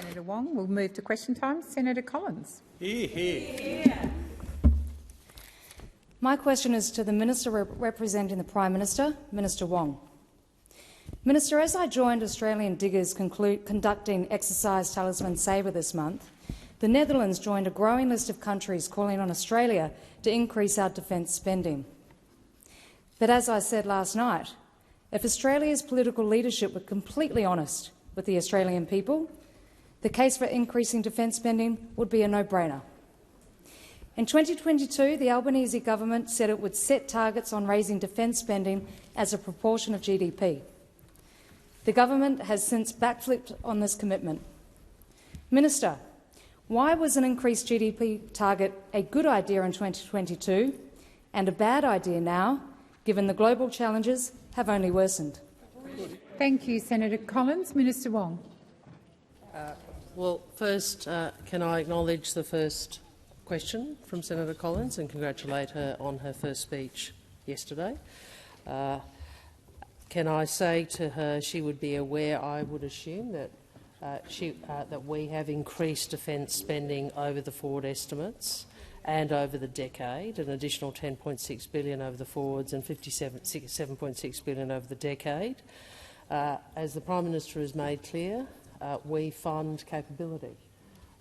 Senator Wong. We'll move to question time. Senator Collins. Hear, hear. My question is to the Minister representing the Prime Minister, Minister Wong. Minister, as I joined Australian diggers conducting Exercise Talisman Sabre this month, the Netherlands joined a growing list of countries calling on Australia to increase our defence spending. But as I said last night, if Australia's political leadership were completely honest with the Australian people, the case for increasing defence spending would be a no-brainer. In 2022, the Albanese government said it would set targets on raising defence spending as a proportion of GDP. The government has since backflipped on this commitment. Minister, why was an increased GDP target a good idea in 2022 and a bad idea now, given the global challenges have only worsened? Thank you, Senator Collins. Minister Wong. Well, first, can I acknowledge the first question from Senator Collins and congratulate her on her first speech yesterday. Can I say to her she would be aware, I would assume, that that we have increased defence spending over the forward estimates and over the decade, an additional $10.6 billion over the forwards and $7.6 billion over the decade. As the Prime Minister has made clear, we fund capability,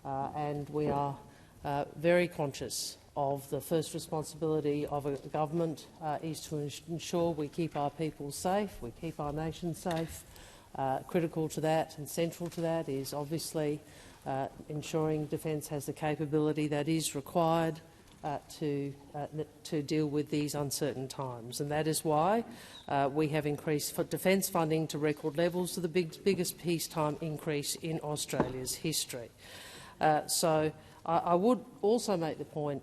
and we are very conscious of the first responsibility of a government is to ensure we keep our people safe, we keep our nation safe. Critical to that and central to that is obviously ensuring defence has the capability that is required to deal with these uncertain times. And that is why we have increased defence funding to record levels, to the biggest peacetime increase in Australia's history. So I would also make the point,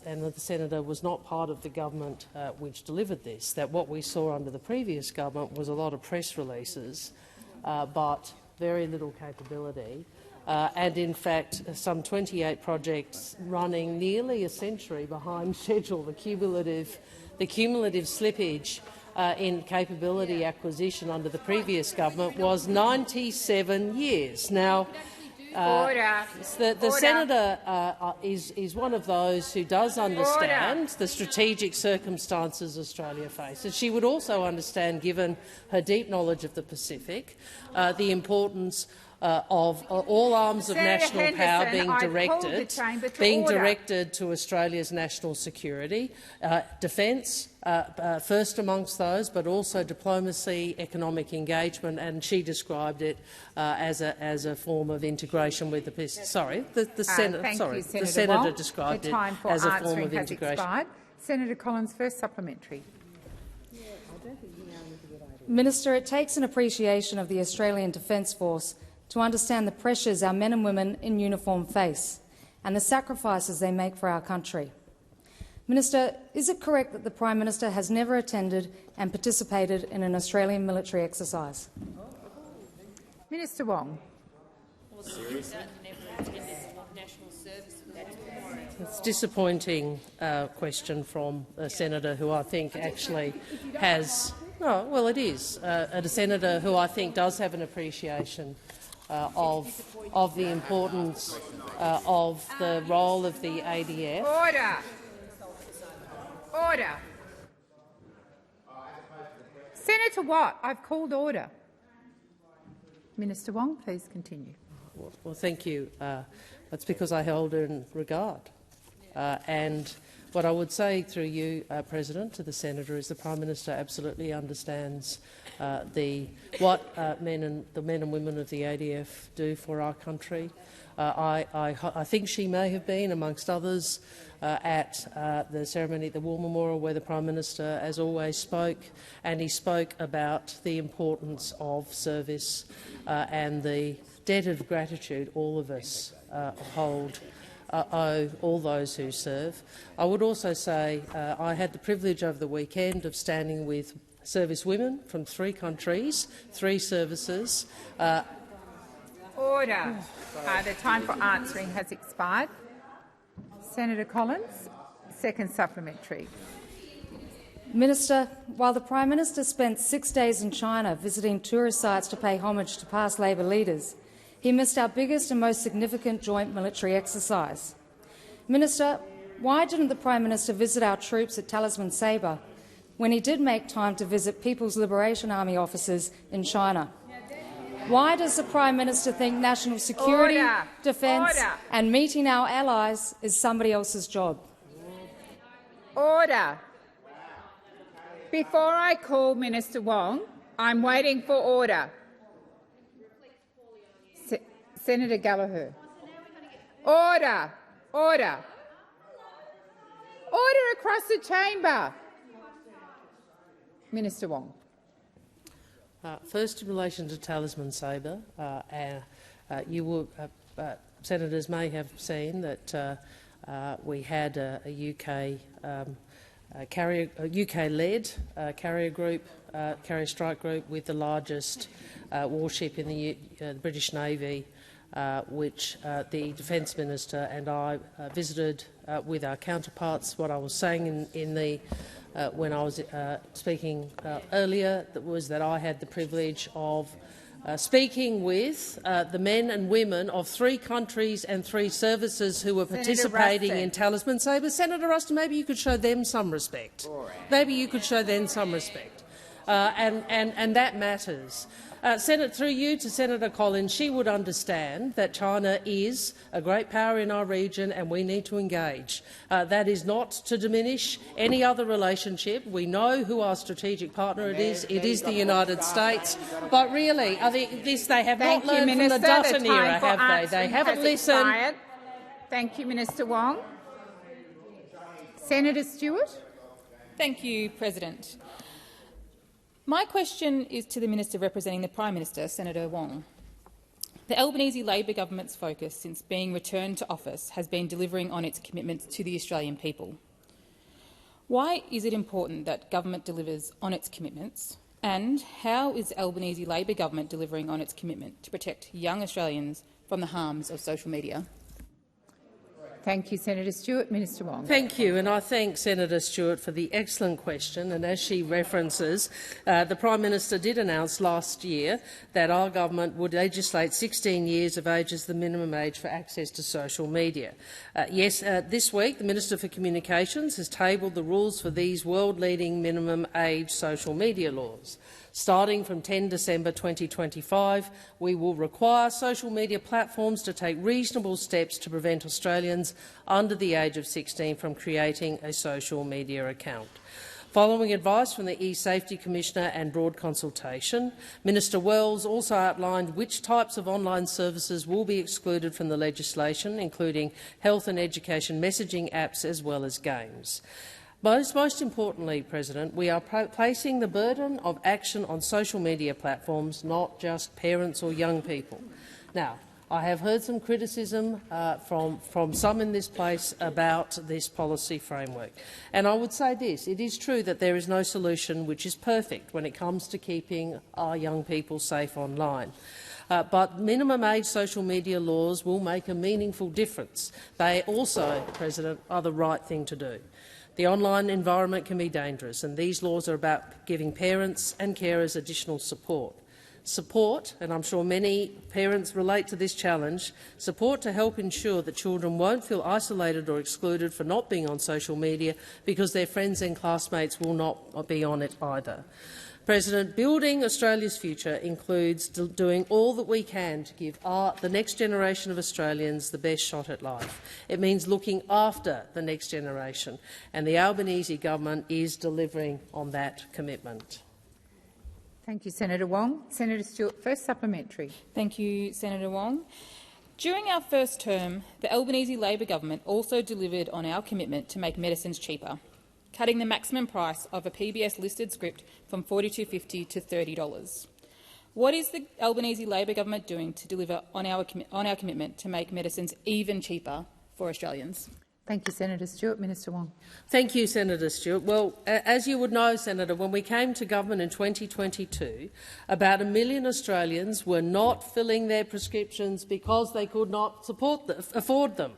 and that the senator was not part of the government which delivered this, that what we saw under the previous government was a lot of press releases, but very little capability, and in fact some 28 projects running nearly a century behind schedule. The cumulative slippage in capability acquisition under the previous government was 97 years. Now, the senator is one of those who does understand the strategic circumstances Australia faces. She would also understand, given her deep knowledge of the Pacific, the importance of all arms of national power being directed to Australia's national security, defence first amongst those, but also diplomacy, economic engagement, and she described it as a form of integration with the Pacific. Sorry, the senator described it as a form of integration. Senator Collins, first supplementary. Minister, it takes an appreciation of the Australian Defence Force to understand the pressures our men and women in uniform face and the sacrifices they make for our country. Minister, is it correct that the Prime Minister has never attended and participated in an Australian military exercise? Minister Wong. It's a disappointing question from a senator who I think actually has well, it is a senator who I think does have an appreciation of the importance of the role of the ADF. Order. Senator Watt, I've called order. Minister Wong, please continue. Well, thank you. That's because I held her in regard. And what I would say through you, President, to the senator is the Prime Minister absolutely understands what the men and women of the ADF do for our country. I think she may have been, amongst others, at the ceremony at the War Memorial, where the Prime Minister, as always, spoke, and he spoke about the importance of service and the debt of gratitude all of us owe all those who serve. I would also say I had the privilege over the weekend of standing with service women from 3 countries, 3 services. Order. The time for answering has expired. Senator Collins, second supplementary. Minister, while the Prime Minister spent 6 days in China visiting tourist sites to pay homage to past Labor leaders, He missed our biggest and most significant joint military exercise. Minister, why didn't the Prime Minister visit our troops at Talisman Sabre when he did make time to visit People's Liberation Army officers in China? Why does the Prime Minister think national security, defence and meeting our allies is somebody else's job? Order. Before I call Minister Wong, I'm waiting for order. Senator Gallagher. Order. Order. Order across the chamber. Minister Wong. First, in relation to Talisman Sabre, senators may have seen that we had a UK-led carrier group, carrier strike group with the largest warship in the British Navy, which the Defence Minister and I visited with our counterparts. What I was saying when I was speaking earlier was that I had the privilege of speaking with the men and women of 3 countries and 3 services who were participating in Talisman Sabre. Senator Ruston, maybe you could show them some respect. Maybe you could show them some respect. And that matters. Through you to Senator Collins, she would understand that China is a great power in our region and we need to engage. That is not to diminish any other relationship. We know who our strategic partner is. It is the United States. But really, I think they have not learned from the Dutton era, have they? They haven't listened. Thank you, Minister Wong. Senator Stewart. Thank you, President. My question is to the Minister representing the Prime Minister, Senator Wong. The Albanese Labor government's focus since being returned to office has been delivering on its commitments to the Australian people. Why is it important that government delivers on its commitments, and how is the Albanese Labor government delivering on its commitment to protect young Australians from the harms of social media? Thank you, Senator Stewart. Minister Wong. Thank you, and I thank Senator Stewart for the excellent question. And as she references, the Prime Minister did announce last year that our government would legislate 16 years of age as the minimum age for access to social media. This week the Minister for Communications has tabled the rules for these world-leading minimum age social media laws. Starting from 10 December 2025, we will require social media platforms to take reasonable steps to prevent Australians under the age of 16 from creating a social media account. Following advice from the E-Safety Commissioner and broad consultation, Minister Wells also outlined which types of online services will be excluded from the legislation, including health and education messaging apps as well as games. Most importantly, President, we are placing the burden of action on social media platforms, not just parents or young people. Now, I have heard some criticism from some in this place about this policy framework. And I would say this, it is true that there is no solution which is perfect when it comes to keeping our young people safe online. But minimum age social media laws will make a meaningful difference. They also, President, are the right thing to do. The online environment can be dangerous, and these laws are about giving parents and carers additional support. Support, and I'm sure many parents relate to this challenge, support to help ensure that children won't feel isolated or excluded for not being on social media because their friends and classmates will not be on it either. President, building Australia's future includes doing all that we can to give the next generation of Australians the best shot at life. It means looking after the next generation, and the Albanese government is delivering on that commitment. Thank you, Senator Wong. Senator Stewart, first supplementary. Thank you, Senator Wong. During our first term, the Albanese Labor government also delivered on our commitment to make medicines cheaper, cutting the maximum price of a PBS-listed script from $42.50 to $30. What is the Albanese Labor government doing to deliver on our commitment to make medicines even cheaper for Australians? Thank you, Senator Stewart. Minister Wong. Thank you, Senator Stewart. Well, as you would know, Senator, when we came to government in 2022, about 1 million Australians were not filling their prescriptions because they could not afford them.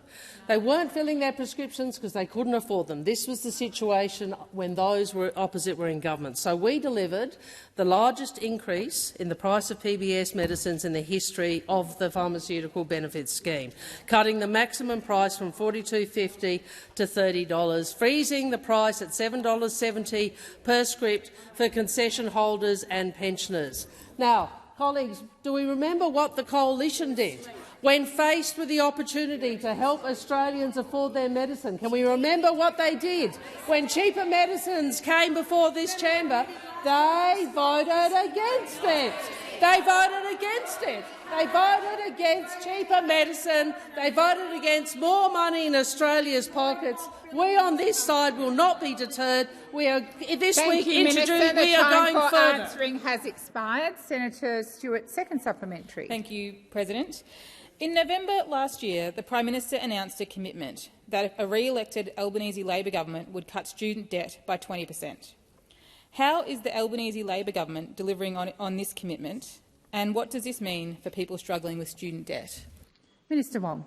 They weren't filling their prescriptions because they couldn't afford them. This was the situation when those opposite were in government. So we delivered the largest increase in the price of PBS medicines in the history of the pharmaceutical benefits scheme, cutting the maximum price from $42.50 to $30, freezing the price at $7.70 per script for concession holders and pensioners. Now, colleagues, do we remember what the Coalition did when faced with the opportunity to help Australians afford their medicine? Can we remember what they did when cheaper medicines came before this chamber? They voted against it. They voted against it. They voted against cheaper medicine. They voted against more money in Australia's pockets. We on this side will not be deterred. We are this Thank week you, introduced. Minister. We are going for further. answering has expired. Senator Stewart, second supplementary. Thank you, President. In November last year, the Prime Minister announced a commitment that a re-elected Albanese Labor government would cut student debt by 20%. How is the Albanese Labor government delivering on this commitment, and what does this mean for people struggling with student debt? Minister Wong.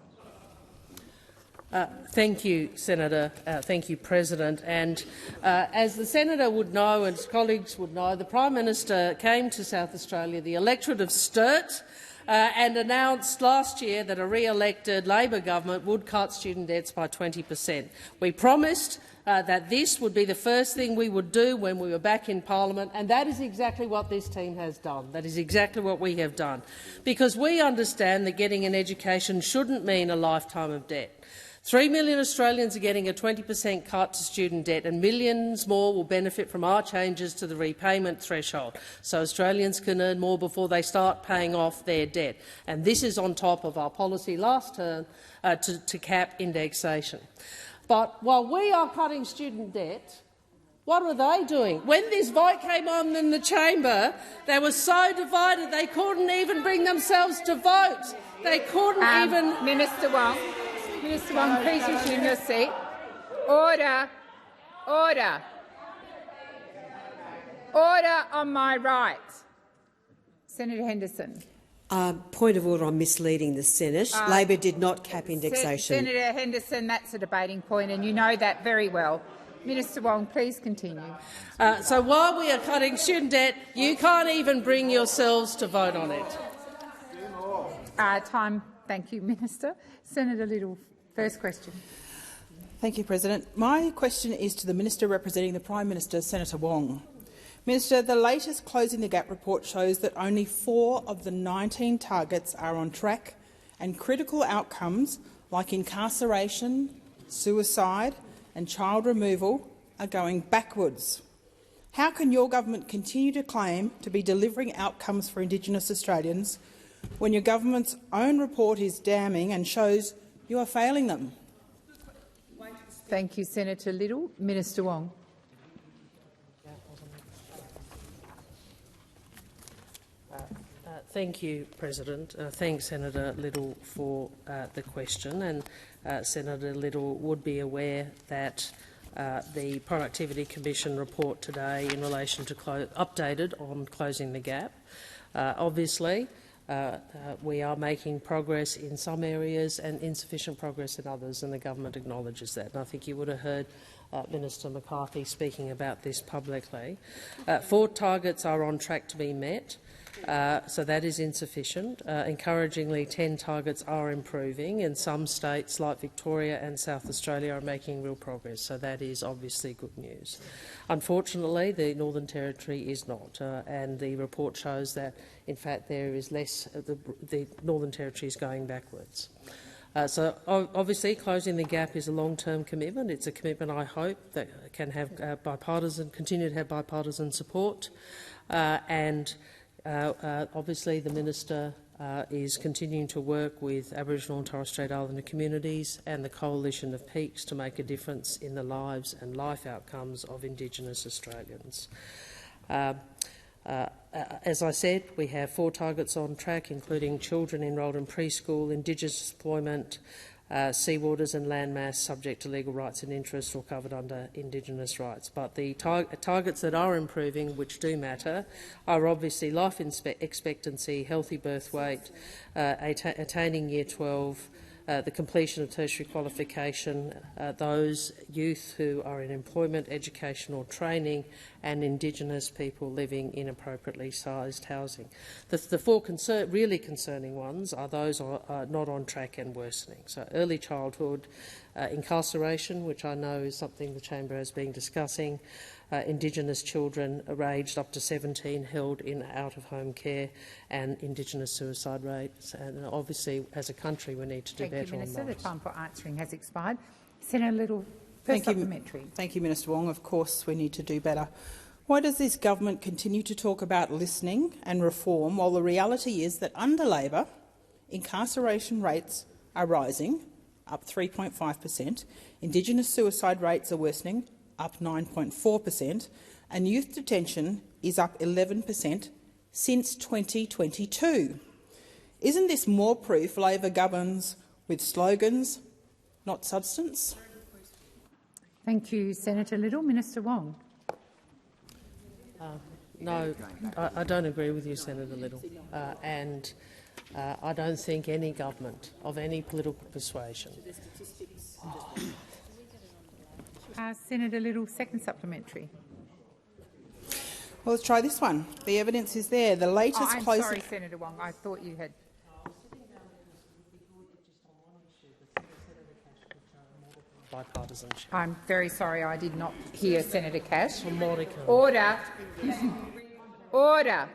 Thank you, Senator. Thank you, President. And as the Senator would know and his colleagues would know, the Prime Minister came to South Australia, the electorate of Sturt, and announced last year that a re-elected Labor government would cut student debts by 20%. We promised that this would be the first thing we would do when we were back in parliament, and that is exactly what this team has done. That is exactly what we have done, because we understand that getting an education shouldn't mean a lifetime of debt. 3 million Australians are getting a 20% cut to student debt, and millions more will benefit from our changes to the repayment threshold, so Australians can earn more before they start paying off their debt. And this is on top of our policy last term to cap indexation. But while we are cutting student debt, what are they doing? When this vote came on in the chamber, they were so divided they couldn't even bring themselves to vote. They couldn't even— Minister Wong, please resume your seat. Order. Order. Order on my right. Senator Henderson. Point of order on misleading the Senate. Labor did not cap indexation. Senator Henderson, that's a debating point, and you know that very well. Minister Wong, please continue. So while we are cutting student debt, you can't even bring yourselves to vote on it. Time. Thank you, Minister. Senator Little, first question. Thank you, President. My question is to the Minister representing the Prime Minister, Senator Wong. Minister, the latest Closing the Gap report shows that only 4 of the 19 targets are on track, and critical outcomes like incarceration, suicide and child removal are going backwards. How can your government continue to claim to be delivering outcomes for Indigenous Australians when your government's own report is damning and shows you are failing them? Thank you, Senator Little. Minister Wong. Thank you, President. Thanks, Senator Little, for the question. And Senator Little would be aware that the Productivity Commission report today in relation to updated on closing the gap. Obviously, we are making progress in some areas and insufficient progress in others, and the government acknowledges that. And I think you would have heard Minister McCarthy speaking about this publicly. 4 targets are on track to be met. So that is insufficient. Encouragingly, 10 targets are improving, and some states like Victoria and South Australia are making real progress. So that is obviously good news. Unfortunately, the Northern Territory is not, and the report shows that, in fact, there is less. The Northern Territory is going backwards. So obviously, closing the gap is a long-term commitment. It's a commitment I hope that can have continue to have bipartisan support, and obviously, the Minister is continuing to work with Aboriginal and Torres Strait Islander communities and the Coalition of Peaks to make a difference in the lives and life outcomes of Indigenous Australians. As I said, we have 4 targets on track, including children enrolled in preschool, Indigenous employment, seawaters and landmass subject to legal rights and interests or covered under Indigenous rights. But the targets that are improving, which do matter, are obviously life expectancy, healthy birth weight, attaining Year 12, the completion of tertiary qualification, those youth who are in employment, education or training, and Indigenous people living in appropriately sized housing. The four really concerning ones are those not on track and worsening. So early childhood, incarceration, which I know is something the Chamber has been discussing, Indigenous children aged up to 17 held in out-of-home care, and Indigenous suicide rates. And obviously, as a country, we need to do better on those. Minister. The time for answering has expired. Senator Little, first supplementary. Thank you, Minister Wong. Of course, we need to do better. Why does this government continue to talk about listening and reform while the reality is that under Labor, incarceration rates are rising, up 3.5%, Indigenous suicide rates are worsening, up 9.4%, and youth detention is up 11% since 2022. Isn't this more proof Labor governs with slogans, not substance? Thank you, Senator Little. Minister Wong. No, I don't agree with you, Senator Little, and I don't think any government of any political persuasion. Senator Little, second supplementary. Well, let's try this one. The evidence is there. The latest I'm sorry, Senator Wong. I thought you had. Bipartisanship. I'm very sorry. I did not hear Senator Cash. Order. Order.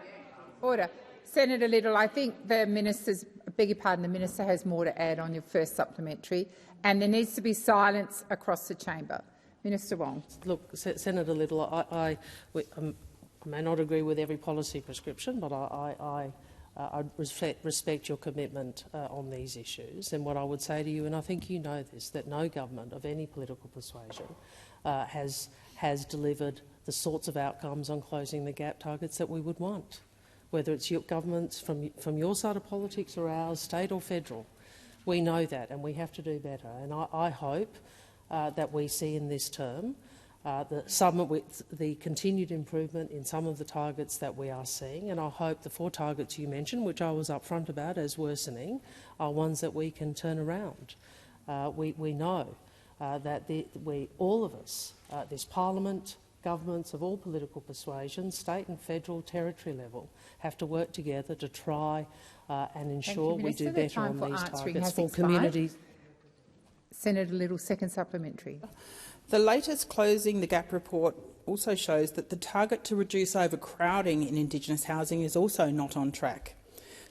Order. Senator Little, I think the minister's, beg your pardon, the minister has more to add on your first supplementary, and there needs to be silence across the chamber. Minister Wong. Look, Senator Little, I may not agree with every policy prescription, but I respect your commitment on these issues. And what I would say to you, and I think you know this, that no government of any political persuasion has delivered the sorts of outcomes on closing the gap targets that we would want, whether it's your governments from your side of politics or ours, state or federal. We know that, and we have to do better. And I hope that we see in this term the continued improvement in some of the targets that we are seeing, and I hope the 4 targets you mentioned, which I was upfront about as worsening, are ones that we can turn around. We know that all of us, this parliament, governments of all political persuasions, state and federal, territory level, have to work together to try and ensure we do better on these targets for communities. Senator Little, second supplementary. The latest Closing the Gap report also shows that the target to reduce overcrowding in Indigenous housing is also not on track.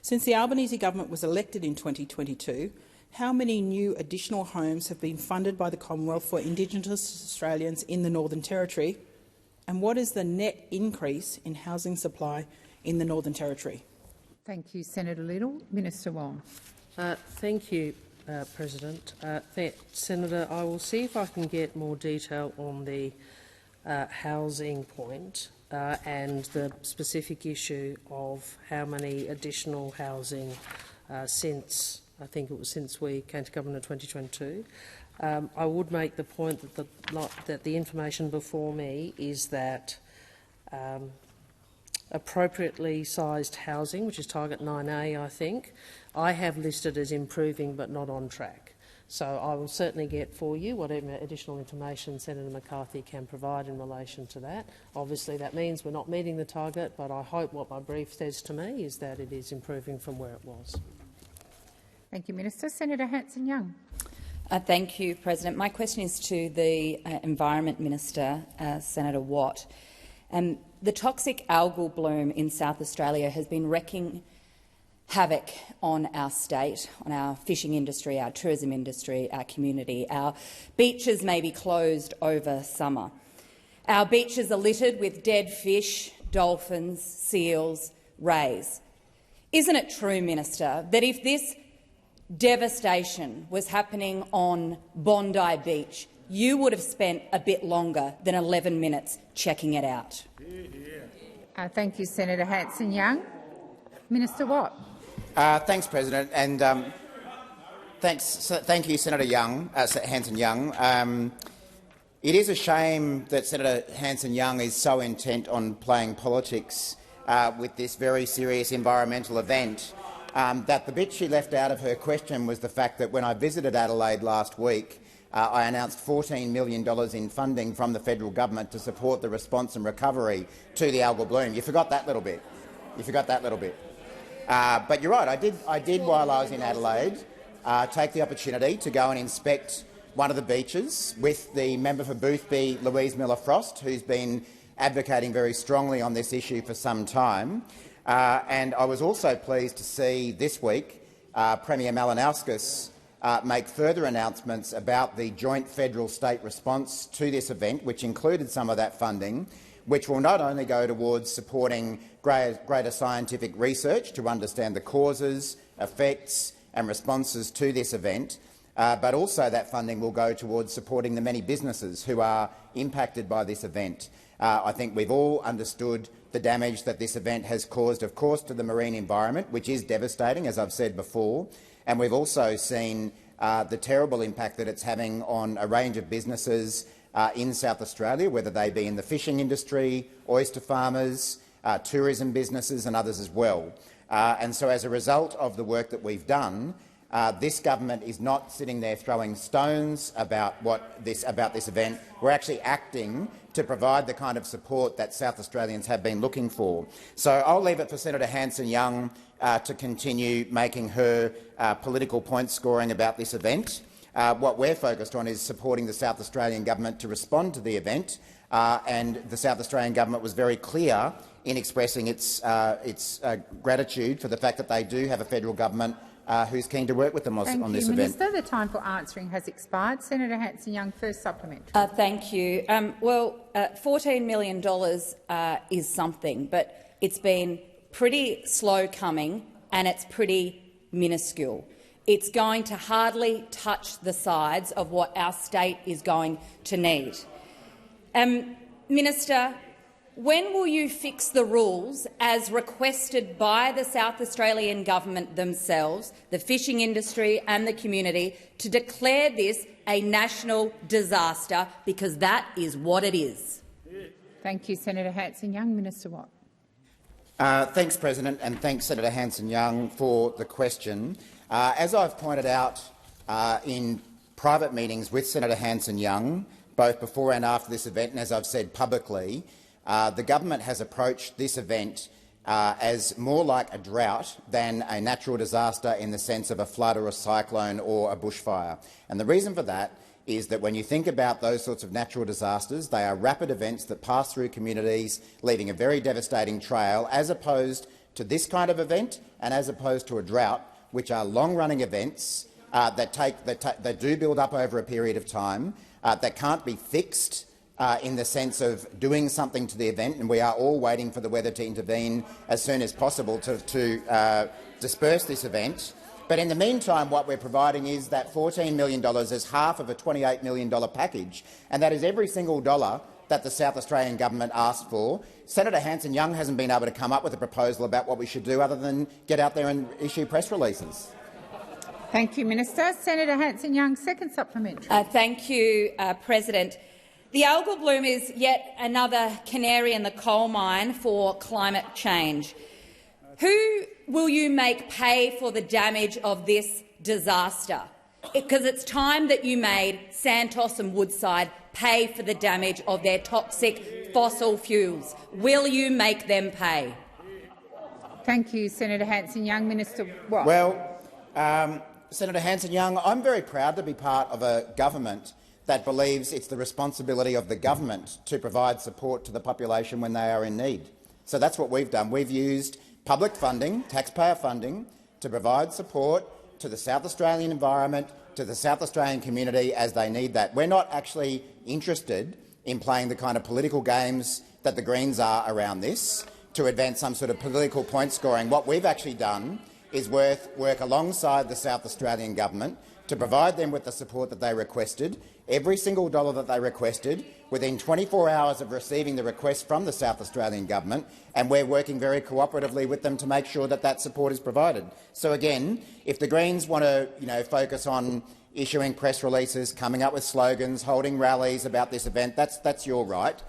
Since the Albanese government was elected in 2022, how many new additional homes have been funded by the Commonwealth for Indigenous Australians in the Northern Territory? And what is the net increase in housing supply in the Northern Territory? Thank you, Senator Little. Minister Wong. Thank you, President. Senator, I will see if I can get more detail on the housing point and the specific issue of how many additional housing since we came to government in 2022. I would make the point that the information before me is that appropriately sized housing, which is target 9A, I think, I have listed as improving but not on track. So I will certainly get for you whatever additional information Senator McCarthy can provide in relation to that. Obviously that means we're not meeting the target, but I hope what my brief says to me is that it is improving from where it was. Thank you, Minister. Senator Hanson-Young. Thank you, President. My question is to the Environment Minister, Senator Watt. The toxic algal bloom in South Australia has been wreaking havoc on our state, on our fishing industry, our tourism industry, our community. Our beaches may be closed over summer. Our beaches are littered with dead fish, dolphins, seals, rays. Isn't it true, Minister, that if this devastation was happening on Bondi Beach, you would have spent a bit longer than 11 minutes checking it out? Thank you, Senator Hanson-Young. Minister Watt. Thanks, President. And Thank you, Senator Hanson-Young. It is a shame that Senator Hanson-Young is so intent on playing politics with this very serious environmental event that the bit she left out of her question was the fact that when I visited Adelaide last week, I announced $14 million in funding from the federal government to support the response and recovery to the algal bloom. You forgot that little bit. But you're right. I did while I was in Adelaide take the opportunity to go and inspect one of the beaches with the member for Boothby, Louise Miller-Frost, who's been advocating very strongly on this issue for some time. And I was also pleased to see this week Premier Malinauskas make further announcements about the joint federal-state response to this event, which included some of that funding, which will not only go towards supporting greater scientific research to understand the causes, effects and responses to this event, but also that funding will go towards supporting the many businesses who are impacted by this event. I think we've all understood the damage that this event has caused, of course, to the marine environment, which is devastating, as I've said before, and we've also seen the terrible impact that it's having on a range of businesses in South Australia, whether they be in the fishing industry, oyster farmers, tourism businesses and others as well. And so as a result of the work that we've done, this government is not sitting there throwing stones about this event. We're actually acting to provide the kind of support that South Australians have been looking for. So I'll leave it for Senator Hanson-Young to continue making her political point scoring about this event. What we're focused on is supporting the South Australian government to respond to the event, and the South Australian government was very clear in expressing its gratitude for the fact that they do have a federal government who's keen to work with them on this event. Minister. The time for answering has expired. Senator Hanson-Young, first supplementary. Thank you. $14 million is something, but it's been pretty slow coming and it's pretty minuscule. It's going to hardly touch the sides of what our state is going to need. Minister, when will you fix the rules as requested by the South Australian government themselves, the fishing industry and the community, to declare this a national disaster, because that is what it is? Thank you, Senator Hanson-Young. Minister Watt. Thanks, President, and thanks, Senator Hanson-Young, for the question. As I've pointed out in private meetings with Senator Hanson-Young, both before and after this event, and as I've said publicly, the government has approached this event as more like a drought than a natural disaster in the sense of a flood or a cyclone or a bushfire. And the reason for that is that when you think about those sorts of natural disasters, they are rapid events that pass through communities, leaving a very devastating trail, as opposed to this kind of event and as opposed to a drought, which are long-running events that do build up over a period of time, that can't be fixed in the sense of doing something to the event, and we are all waiting for the weather to intervene as soon as possible to disperse this event. But in the meantime, what we're providing is that $14 million as half of a $28 million package, and that is every single dollar that the South Australian government asked for. Senator Hanson-Young hasn't been able to come up with a proposal about what we should do other than get out there and issue press releases. Thank you, Minister. Senator Hanson-Young, second supplementary. Thank you, President. The algal bloom is yet another canary in the coal mine for climate change. Who will you make pay for the damage of this disaster? Because it's time that you made Santos and Woodside pay for the damage of their toxic fossil fuels. Will you make them pay? Thank you, Senator Hanson-Young. Minister Watt. Well, Senator Hanson-Young, I'm very proud to be part of a government that believes it's the responsibility of the government to provide support to the population when they are in need. So that's what we've done. We've used public funding, taxpayer funding, to provide support to the South Australian environment, to the South Australian community as they need that. We're not actually interested in playing the kind of political games that the Greens are around this to advance some sort of political point scoring. What we've actually done is work alongside the South Australian government to provide them with the support that they requested, every single dollar that they requested, within 24 hours of receiving the request from the South Australian government, and we're working very cooperatively with them to make sure that that support is provided. So again, if the Greens want to focus on issuing press releases, coming up with slogans, holding rallies about this event, that's your right.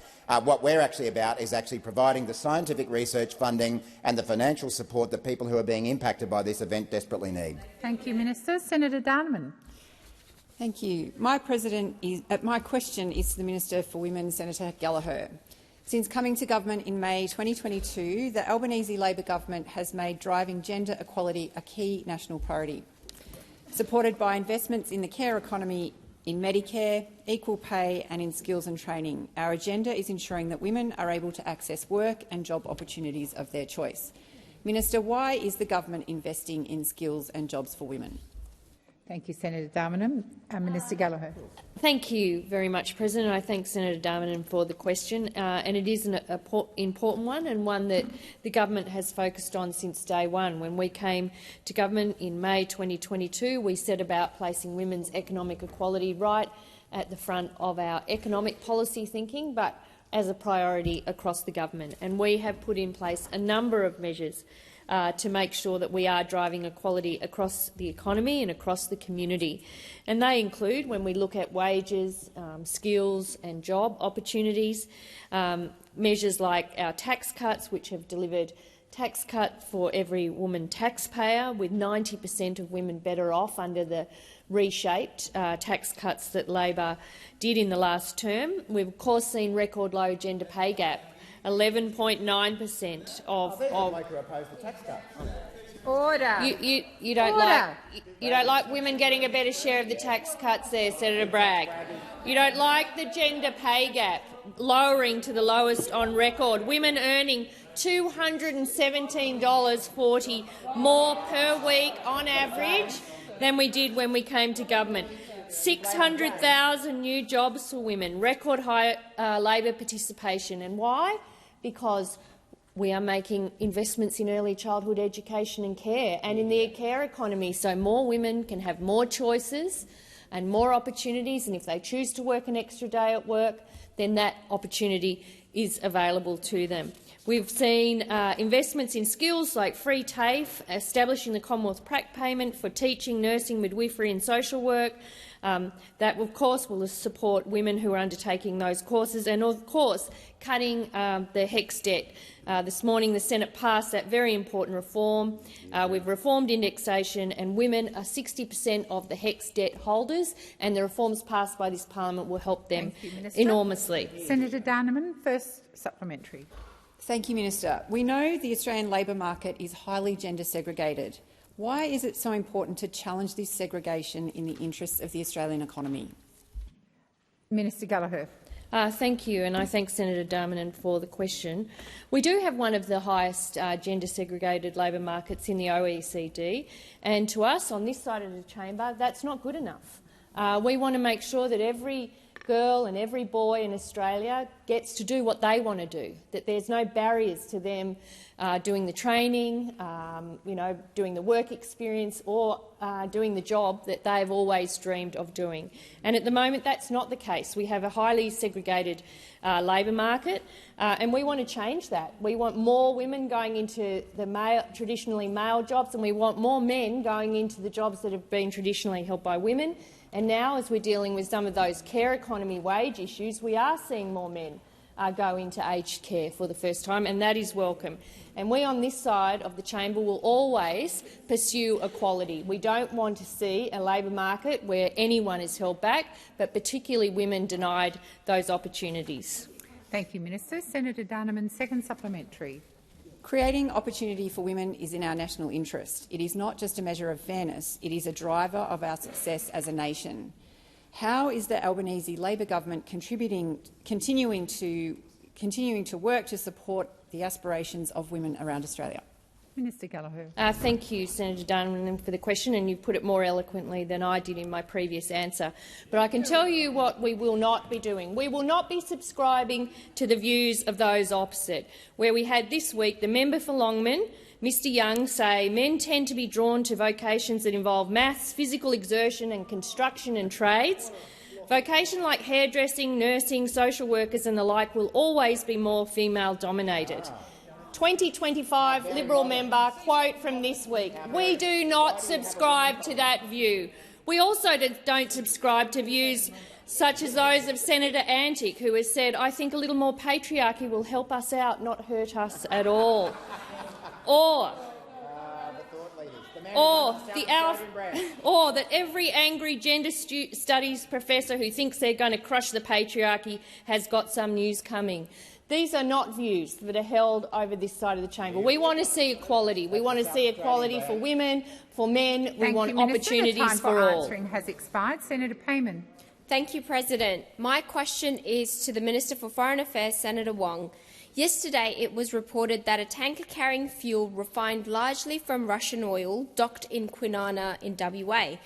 What we're actually about is actually providing the scientific research funding and the financial support that people who are being impacted by this event desperately need. Thank you, Minister. Senator Darman. Thank you. My question is to the Minister for Women, Senator Gallagher. Since coming to government in May 2022, the Albanese Labor government has made driving gender equality a key national priority. Supported by investments in the care economy, in Medicare, equal pay and in skills and training, our agenda is ensuring that women are able to access work and job opportunities of their choice. Minister, why is the government investing in skills and jobs for women? Thank you, Senator Darmanin. Minister Gallagher. Thank you very much, President. I thank Senator Darmanin for the question, and it is an important one, and one that the government has focused on since day one. When we came to government in May 2022, we set about placing women's economic equality right at the front of our economic policy thinking, but as a priority across the government. And we have put in place a number of measures to make sure that we are driving equality across the economy and across the community. And they include, when we look at wages, skills and job opportunities, measures like our tax cuts, which have delivered tax cut for every woman taxpayer, with 90% of women better off under the reshaped tax cuts that Labor did in the last term. We've of course seen record low gender pay gap. 11.9% of. Order. You don't like women getting a better share of the tax cuts there, Senator Bragg. You don't like the gender pay gap lowering to the lowest on record. Women earning $217.40 more per week on average than we did when we came to government. 600,000 new jobs for women, record high Labor participation. And why? Because we are making investments in early childhood education and care, and in the care economy, so more women can have more choices and more opportunities, and if they choose to work an extra day at work, then that opportunity is available to them. We've seen investments in skills like free TAFE, establishing the Commonwealth prac payment for teaching, nursing, midwifery and social work. That, of course, will support women who are undertaking those courses, and, of course, cutting the HECS debt. This morning the Senate passed that very important reform. We've reformed indexation, and women are 60% of the HECS debt holders, and the reforms passed by this parliament will help them enormously. Senator Darmanin, first supplementary. Thank you, Minister. We know the Australian labour market is highly gender segregated. Why is it so important to challenge this segregation in the interests of the Australian economy? Minister Gallagher. Thank you, and I thank Senator Darmanin for the question. We do have one of the highest gender-segregated labour markets in the OECD, and to us, on this side of the chamber, that's not good enough. We want to make sure that every girl and every boy in Australia gets to do what they want to do, that there's no barriers to them doing the training, doing the work experience or doing the job that they've always dreamed of doing. And at the moment that's not the case. We have a highly segregated labour market and we want to change that. We want more women going into the traditionally male jobs, and we want more men going into the jobs that have been traditionally held by women. And now, as we're dealing with some of those care economy wage issues, we are seeing more men go into aged care for the first time, and that is welcome. And we on this side of the chamber will always pursue equality. We don't want to see a labour market where anyone is held back, but particularly women denied those opportunities. Thank you, Minister. Senator Darmanin, second supplementary. Creating opportunity for women is in our national interest. It is not just a measure of fairness, it is a driver of our success as a nation. How is the Albanese Labor government continuing to work to support the aspirations of women around Australia? Minister Gallagher. Thank you, Senator Darmanin, for the question, and you put it more eloquently than I did in my previous answer. But I can tell you what we will not be doing. We will not be subscribing to the views of those opposite, where we had this week the member for Longman Mr Young say men tend to be drawn to vocations that involve maths, physical exertion and construction and trades. Vocations like hairdressing, nursing, social workers and the like will always be more female-dominated. 2025 Liberal member quote from this week. We do not subscribe to that view. We also don't subscribe to views such as those of Senator Antic, who has said, "I think a little more patriarchy will help us out, not hurt us at all." Or that every angry gender studies professor who thinks they're going to crush the patriarchy has got some news coming. These are not views that are held over this side of the chamber. We want to see equality. We want to see equality for women, for men. We want opportunities for all. Answering has expired. Senator Payman. Thank you, President. My question is to the Minister for Foreign Affairs, Senator Wong. Yesterday, it was reported that a tanker carrying fuel refined largely from Russian oil docked in Kwinana in WA.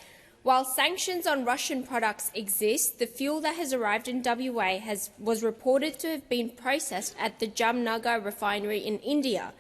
While sanctions on Russian products exist, the fuel that has arrived in WA was reported to have been processed at the Jamnagar refinery in India.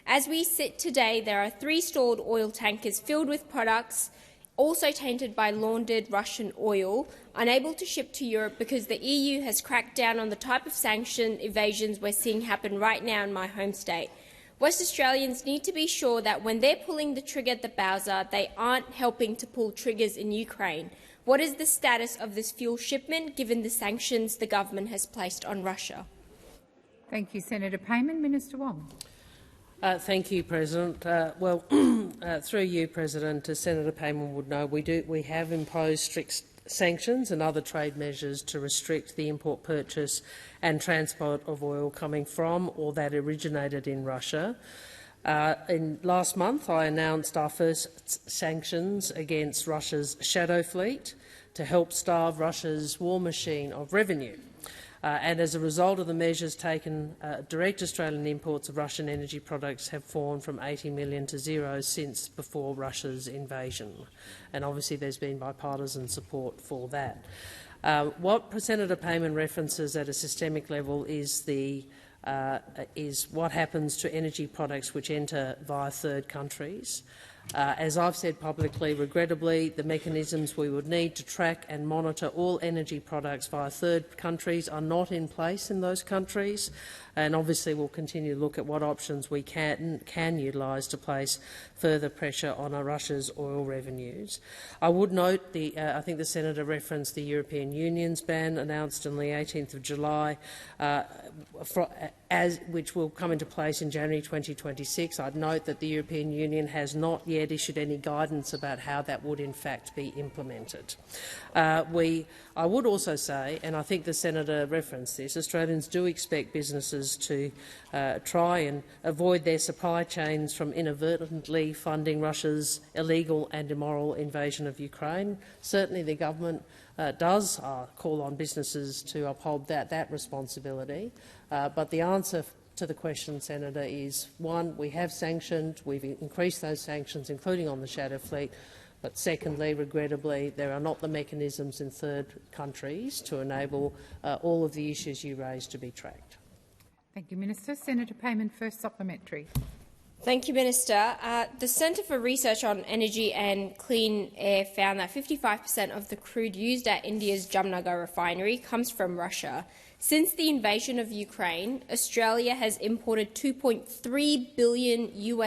As we sit today, there are 3 stored oil tankers filled with products also tainted by laundered Russian oil, unable to ship to Europe because the EU has cracked down on the type of sanction evasions we're seeing happen right now in my home state. West Australians need to be sure that when they're pulling the trigger at the Bowser, they aren't helping to pull triggers in Ukraine. What is the status of this fuel shipment, given the sanctions the government has placed on Russia? Thank you, Senator Payman. Minister Wong. Thank you, President. Through you, President, as Senator Payman would know, we have imposed strict sanctions and other trade measures to restrict the import, purchase and transport of oil coming from or that originated in Russia. Last month, I announced our first sanctions against Russia's shadow fleet to help starve Russia's war machine of revenue. And as a result of the measures taken, direct Australian imports of Russian energy products have fallen from 80 million to 0 since before Russia's invasion. And obviously there's been bipartisan support for that. What Senator Payman references at a systemic level is what happens to energy products which enter via third countries. As I've said publicly, regrettably, the mechanisms we would need to track and monitor all energy products via third countries are not in place in those countries, and obviously we'll continue to look at what options we can utilise to place further pressure on Russia's oil revenues. I would note, I think the Senator referenced the European Union's ban announced on the 18th of July, which will come into place in January 2026. I'd note that the European Union has not yet issued any guidance about how that would in fact be implemented. I would also say, and I think the Senator referenced this, Australians do expect businesses to try and avoid their supply chains from inadvertently funding Russia's illegal and immoral invasion of Ukraine. Certainly the government does call on businesses to uphold that responsibility. But the answer to the question, Senator, is one, we have sanctioned, we've increased those sanctions, including on the shadow fleet, but secondly, regrettably, there are not the mechanisms in third countries to enable all of the issues you raised to be tracked. Thank you, Minister. Senator Payman, first supplementary. Thank you, Minister. The Centre for Research on Energy and Clean Air found that 55% of the crude used at India's Jamnagar refinery comes from Russia. Since the invasion of Ukraine, Australia has imported $2.3 billion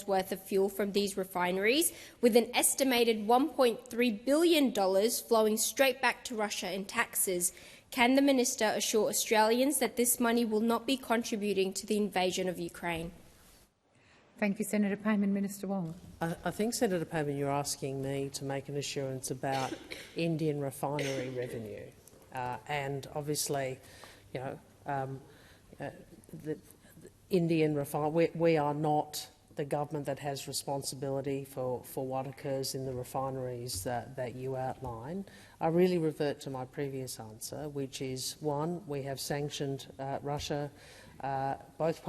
worth of fuel from these refineries, with an estimated $1.3 billion flowing straight back to Russia in taxes. Can the minister assure Australians that this money will not be contributing to the invasion of Ukraine? Thank you, Senator Payman. Minister Wong. I think, Senator Payman, you're asking me to make an assurance about Indian refinery revenue. And obviously, you know, the Indian refinery, we are not the government that has responsibility for what occurs in the refineries that you outline. I really revert to my previous answer, which is, one, we have sanctioned Russia. Both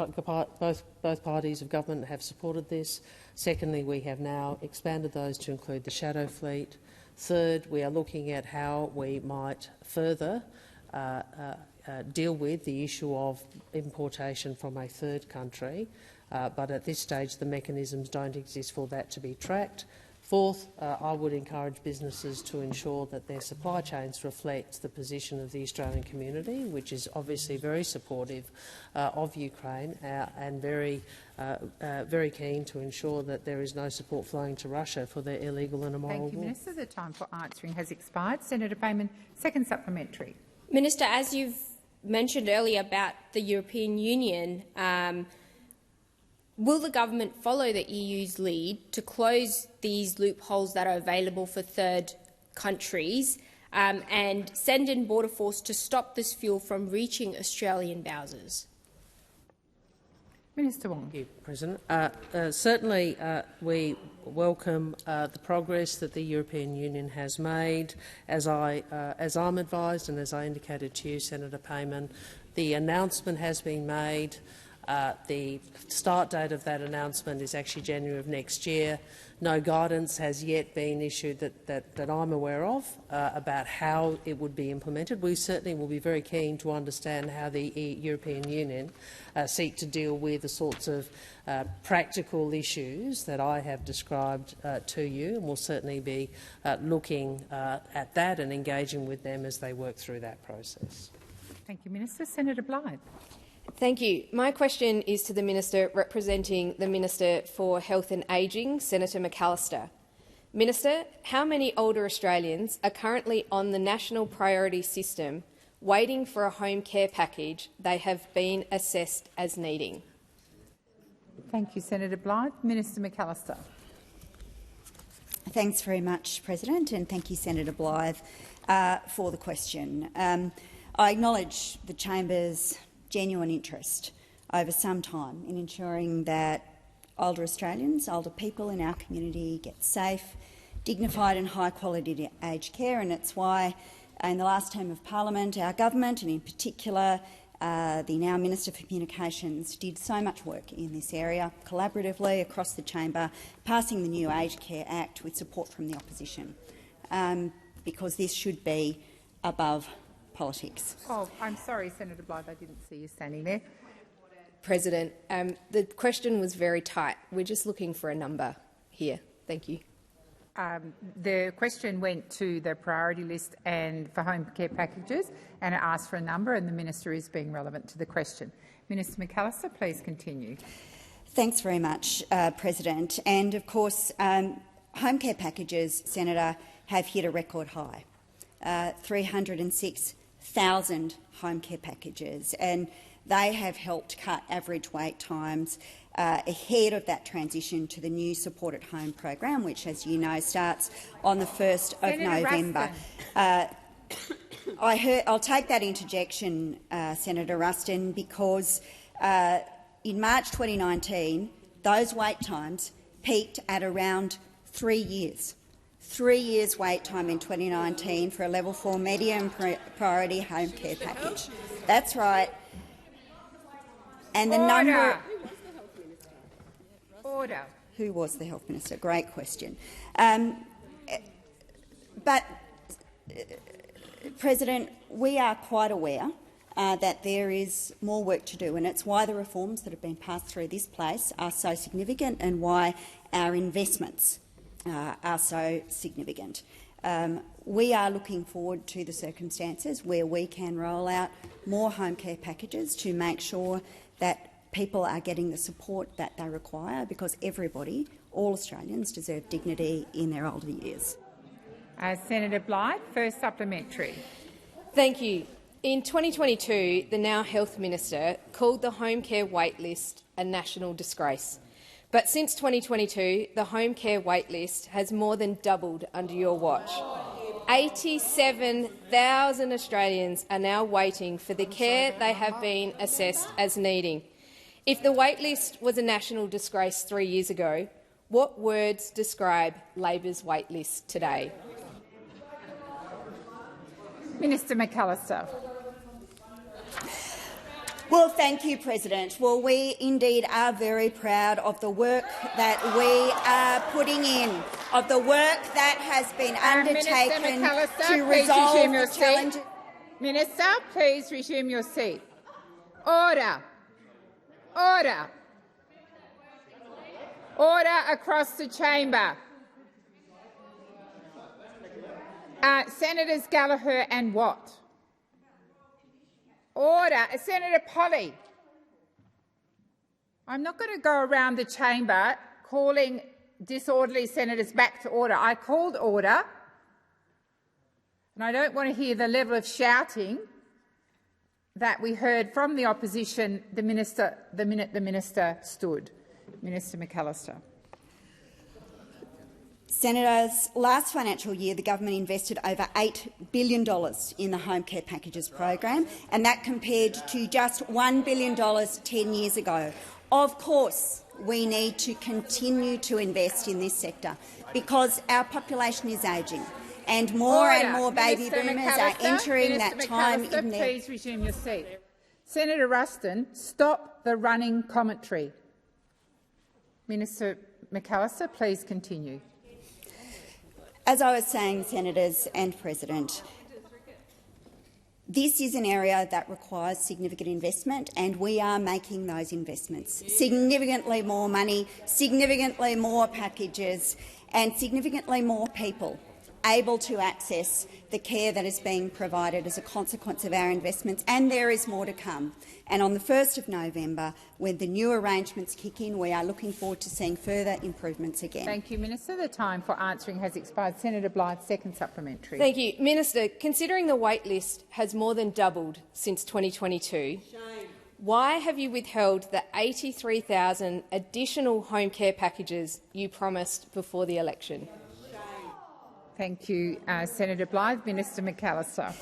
parties of government have supported this. Secondly, we have now expanded those to include the shadow fleet. Third, we are looking at how we might further deal with the issue of importation from a third country. but at this stage the mechanisms don't exist for that to be tracked. Fourth, I would encourage businesses to ensure that their supply chains reflect the position of the Australian community, which is obviously very supportive of Ukraine and very keen to ensure that there is no support flowing to Russia for their illegal and immoral war. Thank you, Minister. The time for answering has expired. Senator Payman, second supplementary. Minister, as you've mentioned earlier about the European Union, will the government follow the EU's lead to close these loopholes that are available for third countries and send in Border Force to stop this fuel from reaching Australian bowsers? Minister Wong. Thank you, President. Certainly we welcome the progress that the European Union has made. As I'm advised and as I indicated to you, Senator Payman, the announcement has been made. The start date of that announcement is actually January of next year. No guidance has yet been issued that I'm aware of about how it would be implemented. We certainly will be very keen to understand how the European Union seek to deal with the sorts of practical issues that I have described to you, and we'll certainly be looking at that and engaging with them as they work through that process. Thank you, Minister. Senator Blythe. Thank you. My question is to the Minister representing the Minister for Health and Ageing, Senator McAllister. Minister, how many older Australians are currently on the National Priority System waiting for a home care package they have been assessed as needing? Thank you, Senator Blythe. Minister McAllister. Thanks very much, President, and thank you, Senator Blythe, for the question. I acknowledge the Chamber's genuine interest over some time in ensuring that older Australians, older people in our community get safe, dignified and high-quality aged care, and it's why in the last term of parliament our government, and in particular the now Minister for Communications, did so much work in this area collaboratively across the chamber, passing the new Aged Care Act with support from the opposition, because this should be above politics. Oh, I'm sorry, Senator Blythe, I didn't see you standing there. President, the question was very tight. We're just looking for a number here. Thank you. The question went to the priority list and for home care packages, and it asked for a number, and the minister is being relevant to the question. Minister McAllister, please continue. Thanks very much, President. And of course, home care packages, Senator, have hit a record high. 306,000 home care packages, and they have helped cut average wait times ahead of that transition to the new Support at Home program, which, as you know, starts on the 1st of November. I'll take that interjection, Senator Ruston, because in March 2019, those wait times peaked at around 3 years. 3 years wait time in 2019 for a level 4 medium priority home care package. That's right. And the number. Order. Who was the Health Minister? Great question. But, President, we are quite aware that there is more work to do, and it's why the reforms that have been passed through this place are so significant and why our investments are so significant. We are looking forward to the circumstances where we can roll out more home care packages to make sure that people are getting the support that they require, because everybody, all Australians, deserve dignity in their older years. Senator Blythe, first supplementary. Thank you. In 2022, the now Health Minister called the home care wait list a national disgrace. But since 2022, the home care wait list has more than doubled under your watch. 87,000 Australians are now waiting for the care they have been assessed as needing. If the wait list was a national disgrace 3 years ago, what words describe Labor's wait list today? Minister McAllister. Well, thank you, President. Well, we indeed are very proud of the work that we are putting in, of the work that has been undertaken to resolve the challenges. Minister, please resume your seat. Order. Order. Order across the chamber. Senators Gallagher and Watt. Order. Senator Polley. I'm not going to go around the chamber calling disorderly senators back to order. I called order, and I don't want to hear the level of shouting that we heard from the opposition the minute the minister stood. Minister McAllister. Senators, last financial year the government invested over $8 billion in the home care packages program, and that compared to just $1 billion 10 years ago. Of course, we need to continue to invest in this sector because our population is ageing and more and more baby boomers are entering that time in their— Please resume your seat. Senator Ruston, stop the running commentary. Minister McAllister, please continue. As I was saying, Senators and President, this is an area that requires significant investment, and we are making those investments. Significantly more money, significantly more packages and significantly more people able to access the care that is being provided as a consequence of our investments, and there is more to come. And on the 1st of November, when the new arrangements kick in, we are looking forward to seeing further improvements again. Thank you, Minister. The time for answering has expired. Senator Blyth, second supplementary. Thank you. Minister, considering the wait list has more than doubled since 2022, why have you withheld the 83,000 additional home care packages you promised before the election? Thank you, Senator Blyth. Minister McAllister.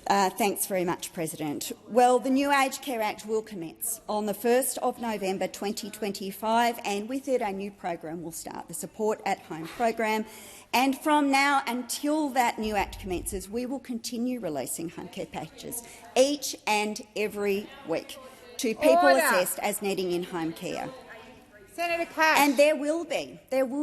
Thanks very much, President. Well, the New Aged Care Act will commence on the 1st of November 2025, and with it a new program will start, the Support at Home program. And from now until that new act commences, we will continue releasing home care packages each and every week to people assessed as needing in-home care. Senator Cash. And there will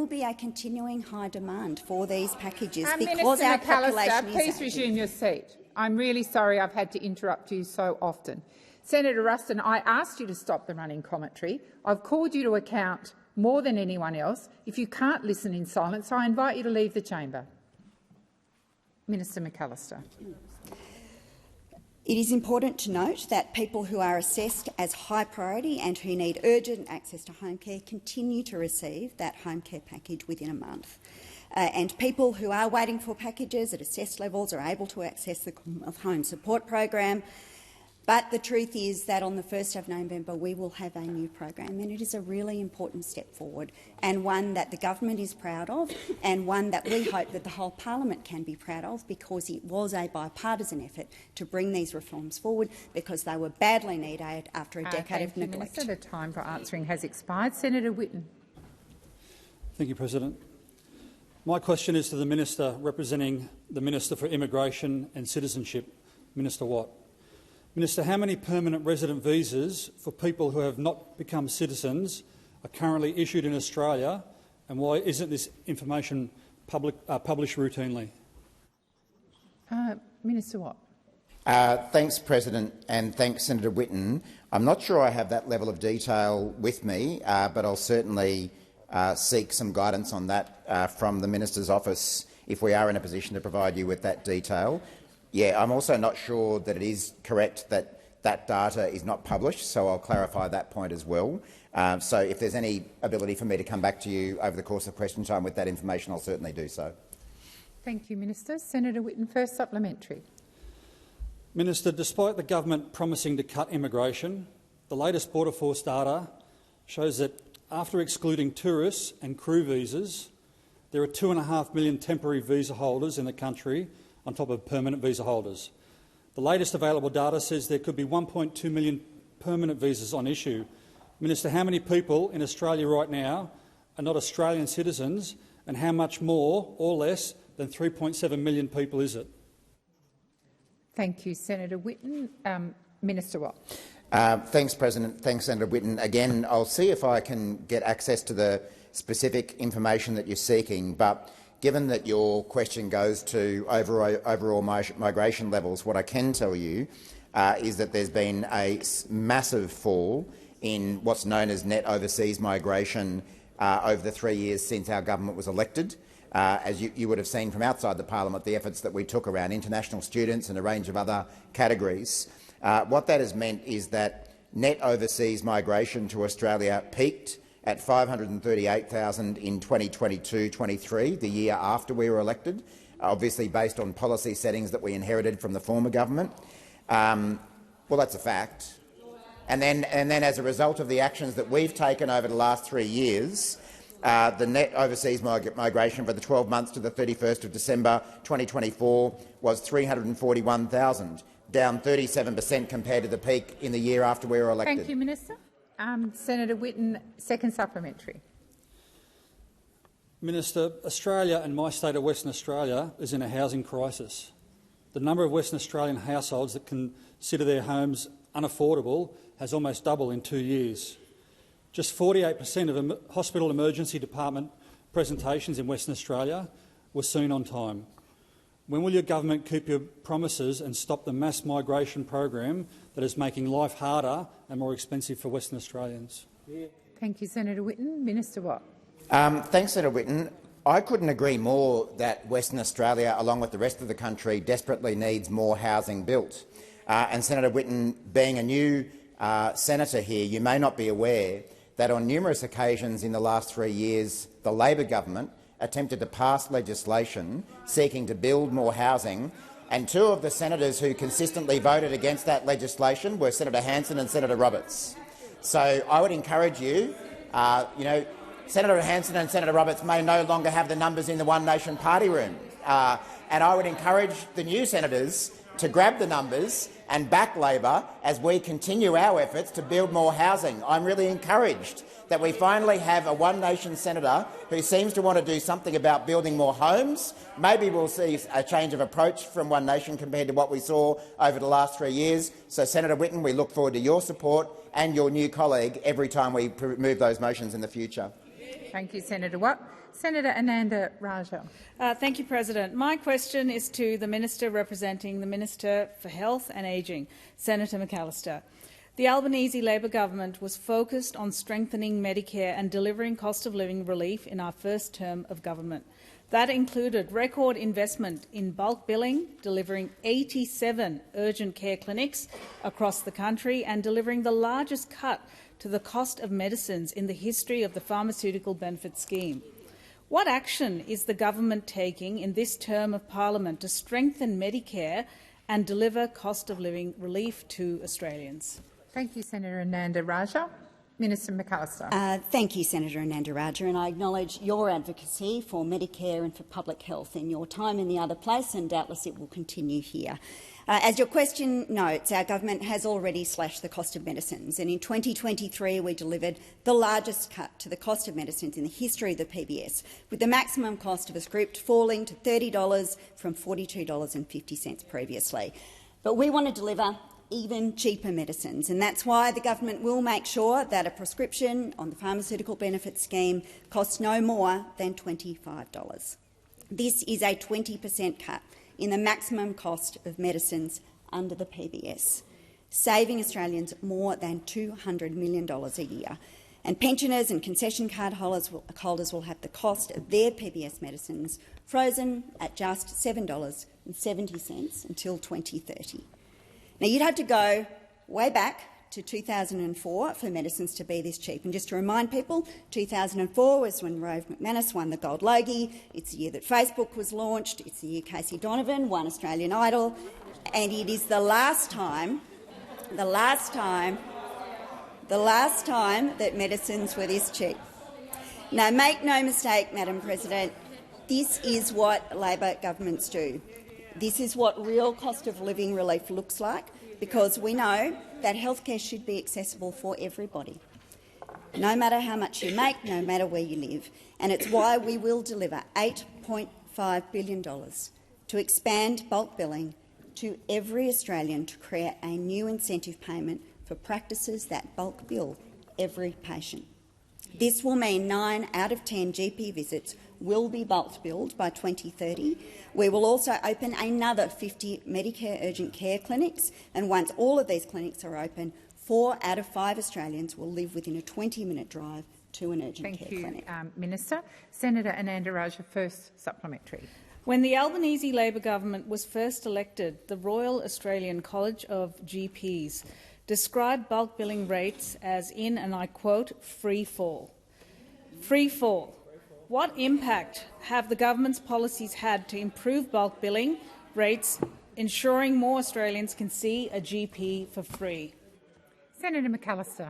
be a continuing high demand for these packages because our population is please aging. resume your seat. I'm really sorry I've had to interrupt you so often. Senator Ruston, I asked you to stop the running commentary. I've called you to account more than anyone else. If you can't listen in silence, I invite you to leave the chamber. Minister McAllister. It is important to note that people who are assessed as high priority and who need urgent access to home care continue to receive that home care package within a month. And people who are waiting for packages at assessed levels are able to access the home support program. But the truth is that on the 1st of November we will have a new program, and it is a really important step forward, and one that the government is proud of, and one that we hope that the whole parliament can be proud of, because it was a bipartisan effort to bring these reforms forward, because they were badly needed after a decade of neglect. Minister, the time for answering has expired. Senator Whitten. Thank you, President. My question is to the Minister representing the Minister for Immigration and Citizenship, Minister Watt. Minister, how many permanent resident visas for people who have not become citizens are currently issued in Australia, and why isn't this information published routinely? Minister Watt. Thanks, President, and thanks, Senator Whitten. I'm not sure I have that level of detail with me, but I'll certainly seek some guidance on that from the Minister's office if we are in a position to provide you with that detail. Yeah, I'm also not sure that it is correct that that data is not published, so I'll clarify that point as well. So if there's any ability for me to come back to you over the course of question time with that information, I'll certainly do so. Thank you, Minister. Senator Whitten, first supplementary. Minister, despite the government promising to cut immigration, the latest Border Force data shows that after excluding tourists and crew visas, there are 2.5 million temporary visa holders in the country on top of permanent visa holders. The latest available data says there could be 1.2 million permanent visas on issue. Minister, how many people in Australia right now are not Australian citizens, and how much more or less than 3.7 million people is it? Thank you, Senator Whitten. Minister Watt. Thanks, President. Thanks, Senator Whitten. Again, I'll see if I can get access to the specific information that you're seeking, but given that your question goes to overall migration levels, what I can tell you is that there's been a massive fall in what's known as net overseas migration over the 3 years since our government was elected. As you would have seen from outside the parliament, the efforts that we took around international students and a range of other categories. What that has meant is that net overseas migration to Australia peaked at 538,000 in 2022-23, the year after we were elected, obviously based on policy settings that we inherited from the former government. Well, that's a fact. And then as a result of the actions that we've taken over the last 3 years, the net overseas migration for the 12 months to the 31st of December 2024 was 341,000, down 37% compared to the peak in the year after we were elected. Thank you, Minister. Senator Whitten, second supplementary. Minister, Australia and my state of Western Australia is in a housing crisis. The number of Western Australian households that consider their homes unaffordable has almost doubled in 2 years. Just 48% of hospital emergency department presentations in Western Australia were seen on time. When will your government keep your promises and stop the mass migration program that is making life harder and more expensive for Western Australians? Thank you, Senator Whitten. Minister Watt. Thanks, Senator Whitten. I couldn't agree more that Western Australia, along with the rest of the country, desperately needs more housing built. And Senator Whitten, being a new senator here, you may not be aware that on numerous occasions in the last 3 years, the Labor government attempted to pass legislation seeking to build more housing, and two of the senators who consistently voted against that legislation were Senator Hanson and Senator Roberts. So I would encourage you, Senator Hanson and Senator Roberts may no longer have the numbers in the One Nation party room, and I would encourage the new senators to grab the numbers and back Labor as we continue our efforts to build more housing. I'm really encouraged that we finally have a One Nation senator who seems to want to do something about building more homes. Maybe we'll see a change of approach from One Nation compared to what we saw over the last 3 years. So, Senator Whitten, we look forward to your support and your new colleague every time we move those motions in the future. Thank you, Senator Watt. Senator Ananda Rajah. Thank you, President. My question is to the Minister representing the Minister for Health and Ageing, Senator McAllister. The Albanese Labor government was focused on strengthening Medicare and delivering cost of living relief in our first term of government. That included record investment in bulk billing, delivering 87 urgent care clinics across the country and delivering the largest cut to the cost of medicines in the history of the Pharmaceutical Benefit Scheme. What action is the government taking in this term of parliament to strengthen Medicare and deliver cost of living relief to Australians? Thank you, Senator Ananda Rajah. Minister McAllister. Thank you, Senator Ananda Rajah, and I acknowledge your advocacy for Medicare and for public health in your time in the other place, and doubtless it will continue here. As your question notes, our government has already slashed the cost of medicines, and in 2023 we delivered the largest cut to the cost of medicines in the history of the PBS, with the maximum cost of a script falling to $30 from $42.50 previously. But we want to deliver even cheaper medicines, and that's why the government will make sure that a prescription on the Pharmaceutical Benefit Scheme costs no more than $25. This is a 20% cut in the maximum cost of medicines under the PBS, saving Australians more than $200 million a year. And pensioners and concession card holders will have the cost of their PBS medicines frozen at just $7.70 until 2030. Now, you'd have to go way back to 2004 for medicines to be this cheap. And just to remind people, 2004 was when Rove McManus won the Gold Logie. It's the year that Facebook was launched. It's the year Casey Donovan won Australian Idol. And it is the last time that medicines were this cheap. Now, make no mistake, Madam President, this is what Labor governments do. This is what real cost of living relief looks like, because we know that healthcare should be accessible for everybody, no matter how much you make, no matter where you live. And it's why we will deliver $8.5 billion to expand bulk billing to every Australian to create a new incentive payment for practices that bulk bill every patient. This will mean 9 out of 10 GP visits will be bulk billed by 2030. We will also open another 50 Medicare urgent care clinics, and once all of these clinics are open, 4 out of 5 Australians will live within a 20-minute drive to an urgent care clinic. Thank you, Minister. Senator Anandaraja, first supplementary. When the Albanese Labor government was first elected, the Royal Australian College of GPs described bulk billing rates as in, and I quote, free fall. Free fall. What impact have the government's policies had to improve bulk billing rates, ensuring more Australians can see a GP for free? Senator McAllister.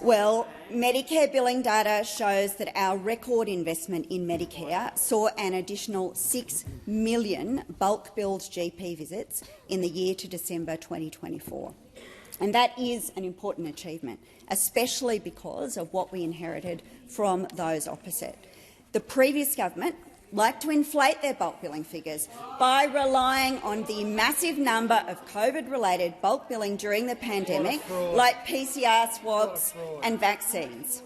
Well, Medicare billing data shows that our record investment in Medicare saw an additional 6 million bulk-billed GP visits in the year to December 2024. And that is an important achievement, especially because of what we inherited from those opposite. The previous government liked to inflate their bulk billing figures by relying on the massive number of COVID-related bulk billing during the pandemic, like PCR swabs and vaccines.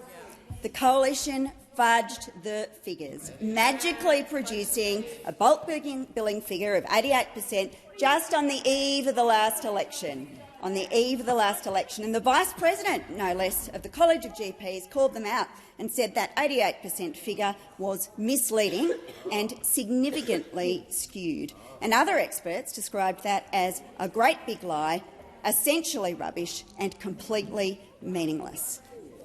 The Coalition fudged the figures, magically producing a bulk billing figure of 88% just on the eve of the last election. And the Vice President, no less, of the College of GPs called them out and said that 88% figure was misleading and significantly skewed. And other experts described that as a great big lie, essentially rubbish and completely meaningless.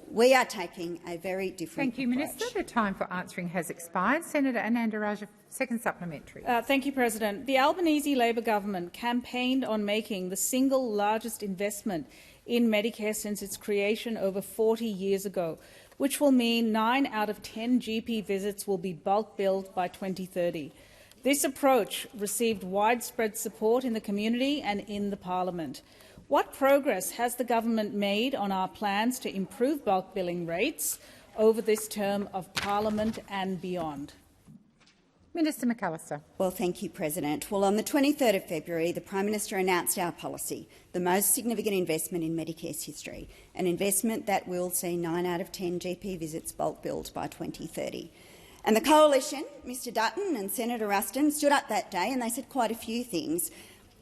We are taking a very different Thank you, Minister. The time for answering has expired. Senator Anandaraja, second supplementary. Thank you, President. The Albanese Labor government campaigned on making the single largest investment in Medicare since its creation over 40 years ago, which will mean 9 out of 10 GP visits will be bulk billed by 2030. This approach received widespread support in the community and in the parliament. What progress has the government made on our plans to improve bulk billing rates over this term of parliament and beyond? Minister McAllister. Well, thank you, President. Well, on the 23rd of February, the Prime Minister announced our policy, the most significant investment in Medicare's history, an investment that will see 9 out of 10 GP visits bulk billed by 2030. And the Coalition, Mr Dutton and Senator Ruston, stood up that day and they said quite a few things.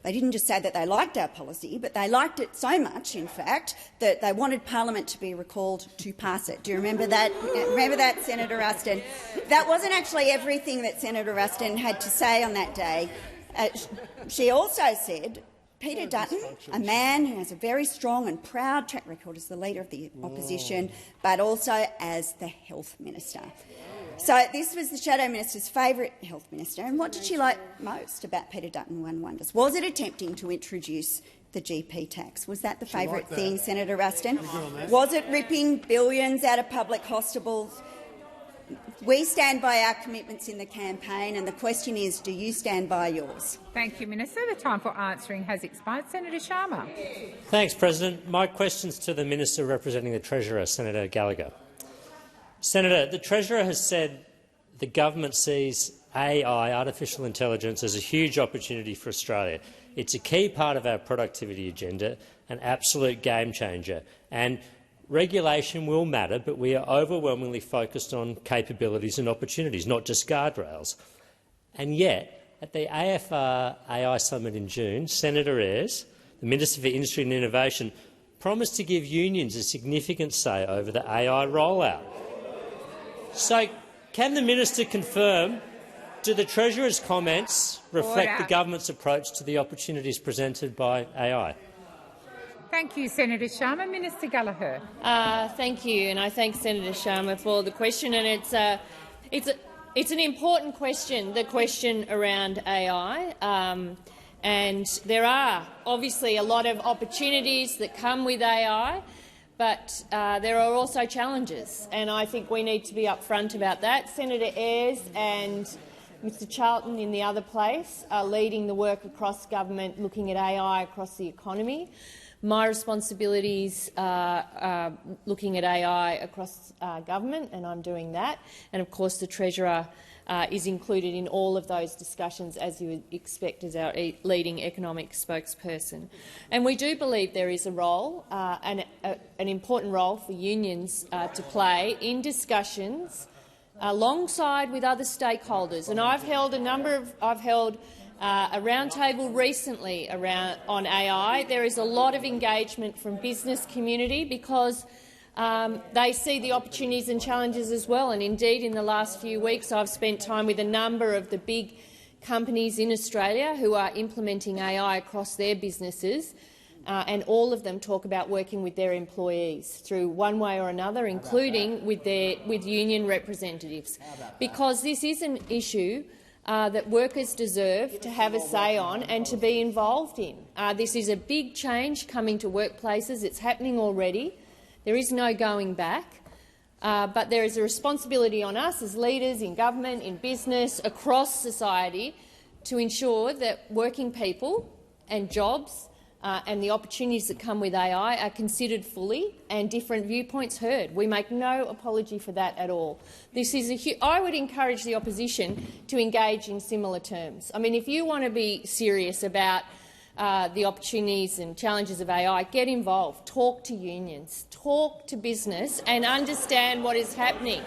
They didn't just say that they liked our policy, but they liked it so much, in fact, that they wanted Parliament to be recalled to pass it. Do you remember that? Remember that, Senator Ruston? That wasn't actually everything that Senator Ruston had to say on that day. She also said Peter Dutton, a man who has a very strong and proud track record as the Leader of the Opposition, but also as the Health Minister. So this was the Shadow Minister's favourite Health Minister. And what did she like most about Peter Dutton, one wonders? Was it attempting to introduce the GP tax? Was that the favourite thing, Senator Ruston? Was it ripping billions out of public hospitals? We stand by our commitments in the campaign, and the question is, do you stand by yours? Thank you, Minister. The time for answering has expired. Senator Sharma. Thanks, President. My question is to the Minister representing the Treasurer, Senator Gallagher. Senator, the Treasurer has said the government sees AI, artificial intelligence, as a huge opportunity for Australia. It's a key part of our productivity agenda, an absolute game changer. And regulation will matter, but we are overwhelmingly focused on capabilities and opportunities, not just guardrails. And yet, at the AFR AI Summit in June, Senator Ayres, the Minister for Industry and Innovation, promised to give unions a significant say over the AI rollout. So, can the minister confirm, do the Treasurer's comments reflect the government's approach to the opportunities presented by AI? Thank you, Senator Sharma. Minister Gallagher. Thank you, and I thank Senator Sharma for the question. And it's an important question, the question around AI. And there are obviously a lot of opportunities that come with AI. But there are also challenges, and I think we need to be upfront about that. Senator Ayres and Mr Charlton in the other place are leading the work across government, looking at AI across the economy. My responsibilities are looking at AI across government, and I'm doing that. And of course, the Treasurer is included in all of those discussions, as you would expect, as our leading economic spokesperson. And we do believe there is a role, an important role for unions to play in discussions alongside with other stakeholders. And I've held a roundtable recently on AI. There is a lot of engagement from business community because They see the opportunities and challenges as well, and indeed in the last few weeks I've spent time with a number of the big companies in Australia who are implementing AI across their businesses, and all of them talk about working with their employees through one way or another, including with union representatives, because this is an issue that workers deserve to have a say on and to be involved in. This is a big change coming to workplaces. It's happening already. There is no going back. But there is a responsibility on us as leaders in government, in business, across society, to ensure that working people and jobs and the opportunities that come with AI are considered fully and different viewpoints heard. We make no apology for that at all. I would encourage the opposition to engage in similar terms. I mean, if you want to be serious about the opportunities and challenges of AI, get involved, talk to unions, talk to business and understand what is happening.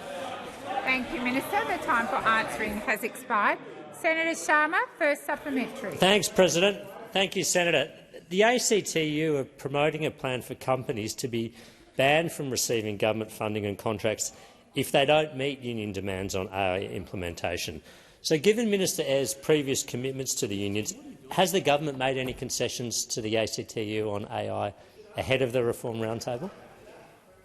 Thank you, Minister. The time for answering has expired. Senator Sharma, first supplementary. Thanks, President. Thank you, Senator. The ACTU are promoting a plan for companies to be banned from receiving government funding and contracts if they don't meet union demands on AI implementation. So, given Minister Ayres' previous commitments to the unions, has the government made any concessions to the ACTU on AI ahead of the Reform Roundtable?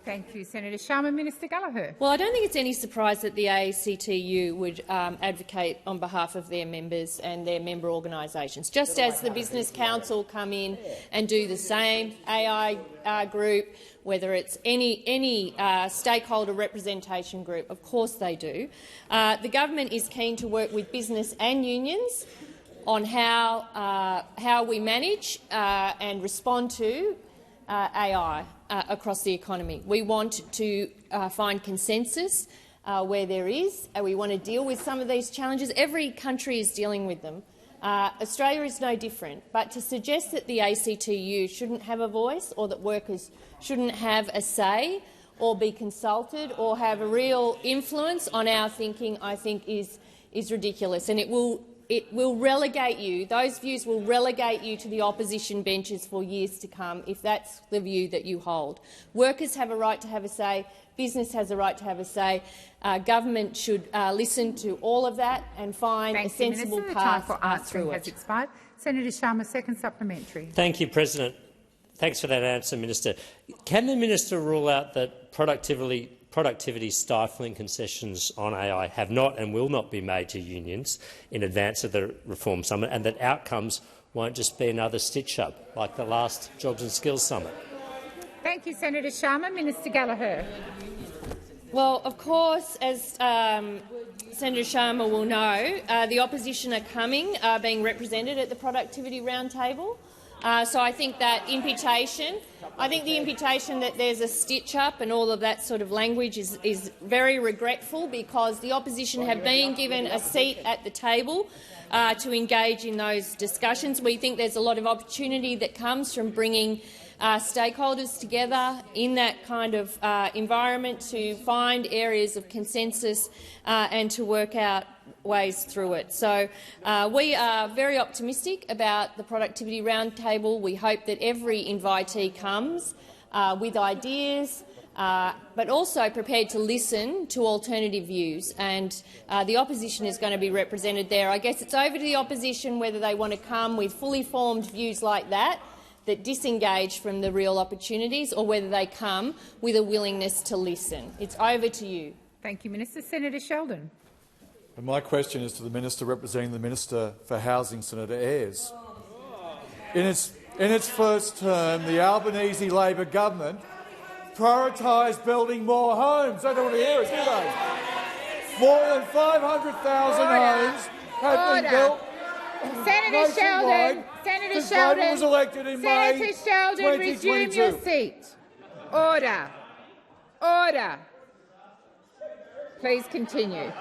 Thank you, Senator Sharma. Minister Gallagher. Well, I don't think it's any surprise that the ACTU would advocate on behalf of their members and their member organisations, just as the Business Council come in and do the same. AI group, whether it's any stakeholder representation group, of course they do. The government is keen to work with business and unions on how we manage and respond to AI across the economy. We want to find consensus where there is, and we want to deal with some of these challenges. Every country is dealing with them. Australia is no different. But to suggest that the ACTU shouldn't have a voice, or that workers shouldn't have a say or be consulted or have a real influence on our thinking, I think is ridiculous, and it will relegate you. Those views will relegate you to the opposition benches for years to come, if that's the view that you hold. Workers have a right to have a say. Business has a right to have a say. Government should listen to all of that and find a sensible path through it. Has expired. Senator Sharma, second supplementary. Thank you, President. Thanks for that answer, Minister. Can the minister rule out that productivity-stifling concessions on AI have not and will not be made to unions in advance of the Reform Summit, and that outcomes won't just be another stitch-up like the last Jobs and Skills Summit? Thank you, Senator Sharma. Minister Gallagher. Well, of course, as Senator Sharma will know, the opposition are being represented at the Productivity Roundtable. So I think that the imputation that there's a stitch-up and all of that sort of language is very regretful, because the opposition have been given a seat at the table to engage in those discussions. We think there's a lot of opportunity that comes from bringing stakeholders together in that kind of environment to find areas of consensus and to work out ways through it. So we are very optimistic about the Productivity Roundtable. We hope that every invitee comes with ideas, but also prepared to listen to alternative views, and the opposition is going to be represented there. I guess it's over to the opposition whether they want to come with fully formed views like that disengage from the real opportunities, or whether they come with a willingness to listen. It's over to you. Thank you, Minister. Senator Sheldon. And my question is to the Minister representing the Minister for Housing, Senator Ayres. In its first term, the Albanese Labor government prioritised building more homes. They don't want to hear it, do they? More than 500,000 homes have been built. Senator Sheldon, Senator Sheldon was elected in May 2022. Resume your seat. Order. Order. Please continue.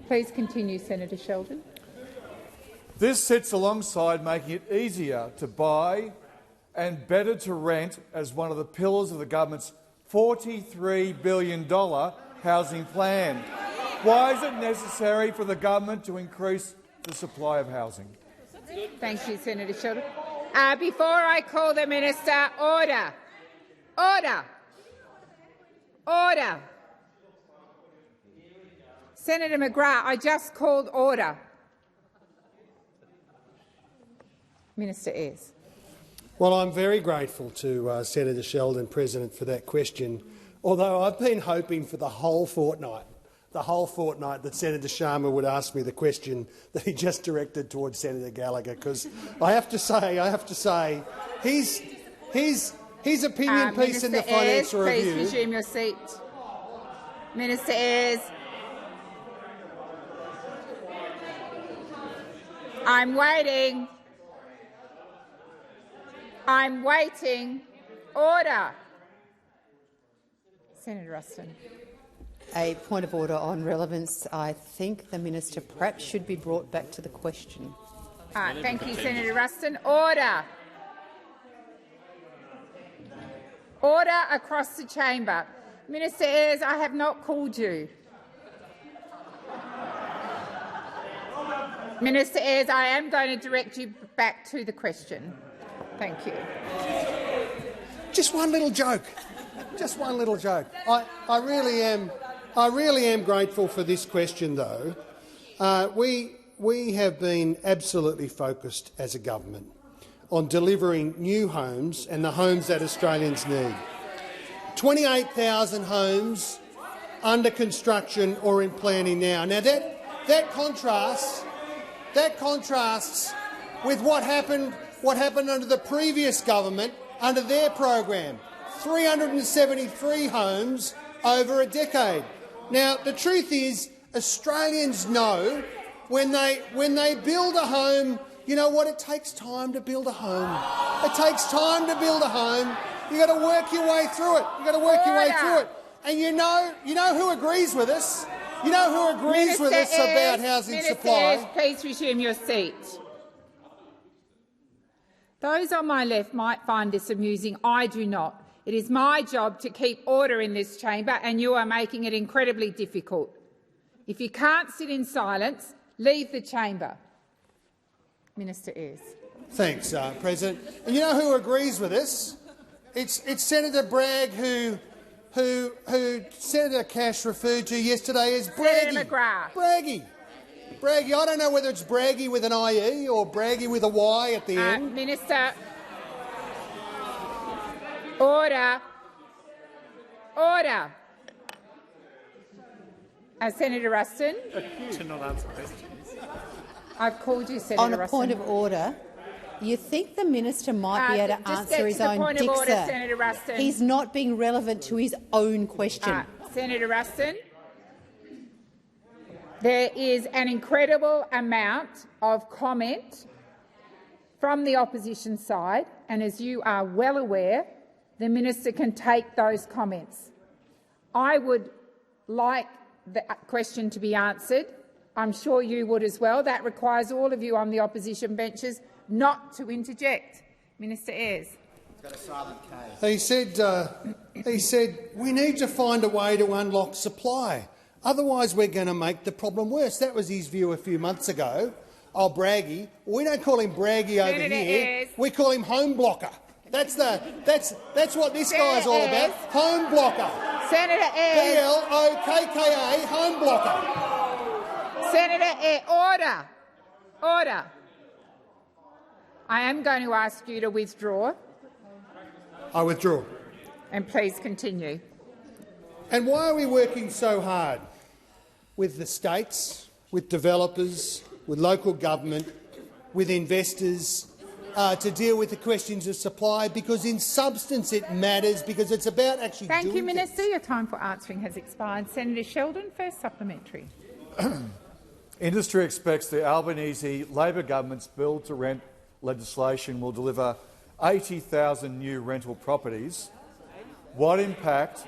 Please continue, Senator Sheldon. This sits alongside making it easier to buy and better to rent as one of the pillars of the government's $43 billion housing plan. Why is it necessary for the government to increase the supply of housing? Thank you, Senator Sheldon. Before I call the minister, order. Order. Order. Senator McGrath, I just called order. Minister Ayres. Well, I'm very grateful to Senator Sheldon, President, for that question, although I've been hoping for the whole fortnight that Senator Sharma would ask me the question that he just directed towards Senator Gallagher, because I have to say, his opinion piece in the Financial Review. Please resume your seat. Minister Ayres. I'm waiting. I'm waiting. Order. Senator Ruston. A point of order on relevance. I think the minister perhaps should be brought back to the question. Thank you, Senator Ruston. Order. Order across the chamber. Minister Ayres, I have not called you. Minister Ayres, I am going to direct you back to the question. Thank you. Just one little joke. Just one little joke. I really am grateful for this question, though. We have been absolutely focused as a government on delivering new homes and the homes that Australians need. 28,000 homes under construction or in planning now. Now that contrasts with what happened under the previous government under their program. 373 homes over a decade. Now, the truth is, Australians know when they build a home, you know what? It takes time to build a home. It takes time to build a home. You've got to work your way through it. You've got to work your way through it. And you know who agrees with us? You know who agrees with us about housing supply? Minister Ayres, please resume your seat. Those on my left might find this amusing. I do not. It is my job to keep order in this chamber, and you are making it incredibly difficult. If you can't sit in silence, leave the chamber. Minister Ayres. Thanks, President. And you know who agrees with us? It's Senator Bragg, who Senator Cash referred to yesterday as Braggy. Senator McGrath. Braggy. I don't know whether it's Braggy with an IE or Braggy with a Y at the end. Minister. Order. Order. Senator Ruston. To not answer questions. I've called you, Senator On a Ruston. point of order, you think the minister might be able to answer his own point of order, Senator Ruston. He's not being relevant to his own question. Senator Ruston, there is an incredible amount of comment from the opposition side, and as you are well aware, the minister can take those comments. I would like the question to be answered. I'm sure you would as well. That requires all of you on the opposition benches not to interject. Minister Ayres. Got a silent case. He said we need to find a way to unlock supply. Otherwise, we're going to make the problem worse. That was his view a few months ago. Oh, Braggy. We don't call him Braggy over Senator here. Ayres. We call him Home Blocker. That's what this guy's all about. Home Blocker. Senator Ayres. PLOKKA. Home Blocker. Senator Ayres. Order. Order. I am going to ask you to withdraw. I withdraw. And please continue. And why are we working so hard with the states, with developers, with local government, with investors to deal with the questions of supply? Because in substance it matters, because it's about actually doing Thank you, Minister. things. Your time for answering has expired. Senator Sheldon, first supplementary. Industry expects the Albanese Labor government's build-to-rent legislation will deliver 80,000 new rental properties. What impact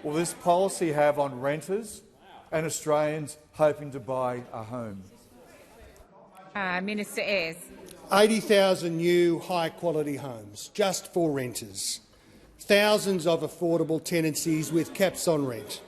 will this policy have on renters and Australians hoping to buy a home? Minister Ayres. 80,000 new high-quality homes just for renters. Thousands of affordable tenancies with caps on rent.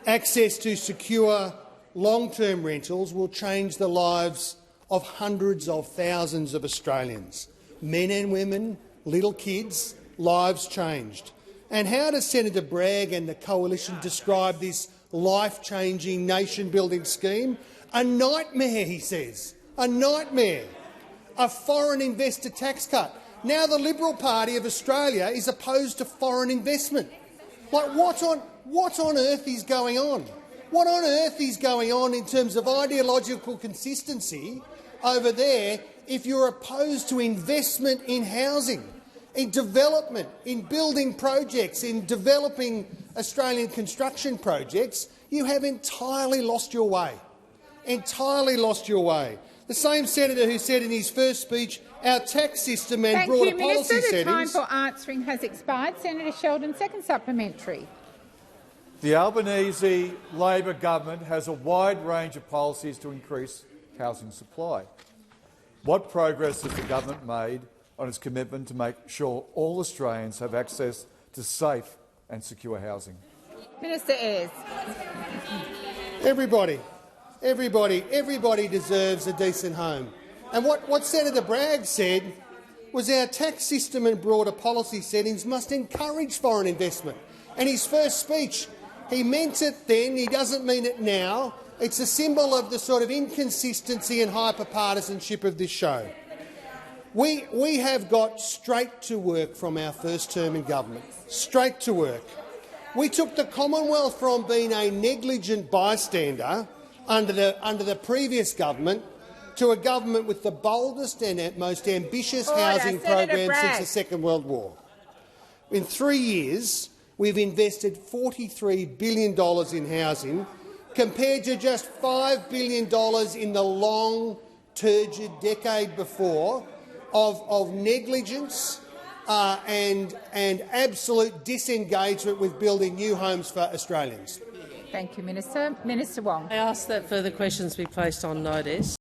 Access to secure long-term rentals will change the lives of hundreds of thousands of Australians. men and women, little kids, lives changed. And how does Senator Bragg and the coalition describe this life-changing, nation-building scheme? A nightmare, he says. A nightmare. A foreign investor tax cut. Now the Liberal Party of Australia is opposed to foreign investment. Like, what on earth is going on? What on earth is going on in terms of ideological consistency over there if you're opposed to investment in housing, in development, in building projects, in developing Australian construction projects? You have entirely lost your way. Entirely lost your way. The same senator who said in his first speech our tax system and broader policy settings— The time for answering has expired. Senator Sheldon, second supplementary. The Albanese Labor government has a wide range of policies to increase housing supply. What progress has the government made on its commitment to make sure all Australians have access to safe and secure housing? Minister Ayres. Everybody deserves a decent home. And what Senator Bragg said was our tax system and broader policy settings must encourage foreign investment. And his first speech, he meant it then, he doesn't mean it now. It's a symbol of the sort of inconsistency and hyper-partisanship of this show. We have got straight to work from our first term in government. Straight to work. We took the Commonwealth from being a negligent bystander under the previous government to a government with the boldest and most ambitious housing program since the Second World War. In 3 years, we've invested $43 billion in housing, compared to just $5 billion in the long, turgid decade before of negligence and absolute disengagement with building new homes for Australians. Thank you, Minister. Minister Wong. I ask that further questions be placed on notice.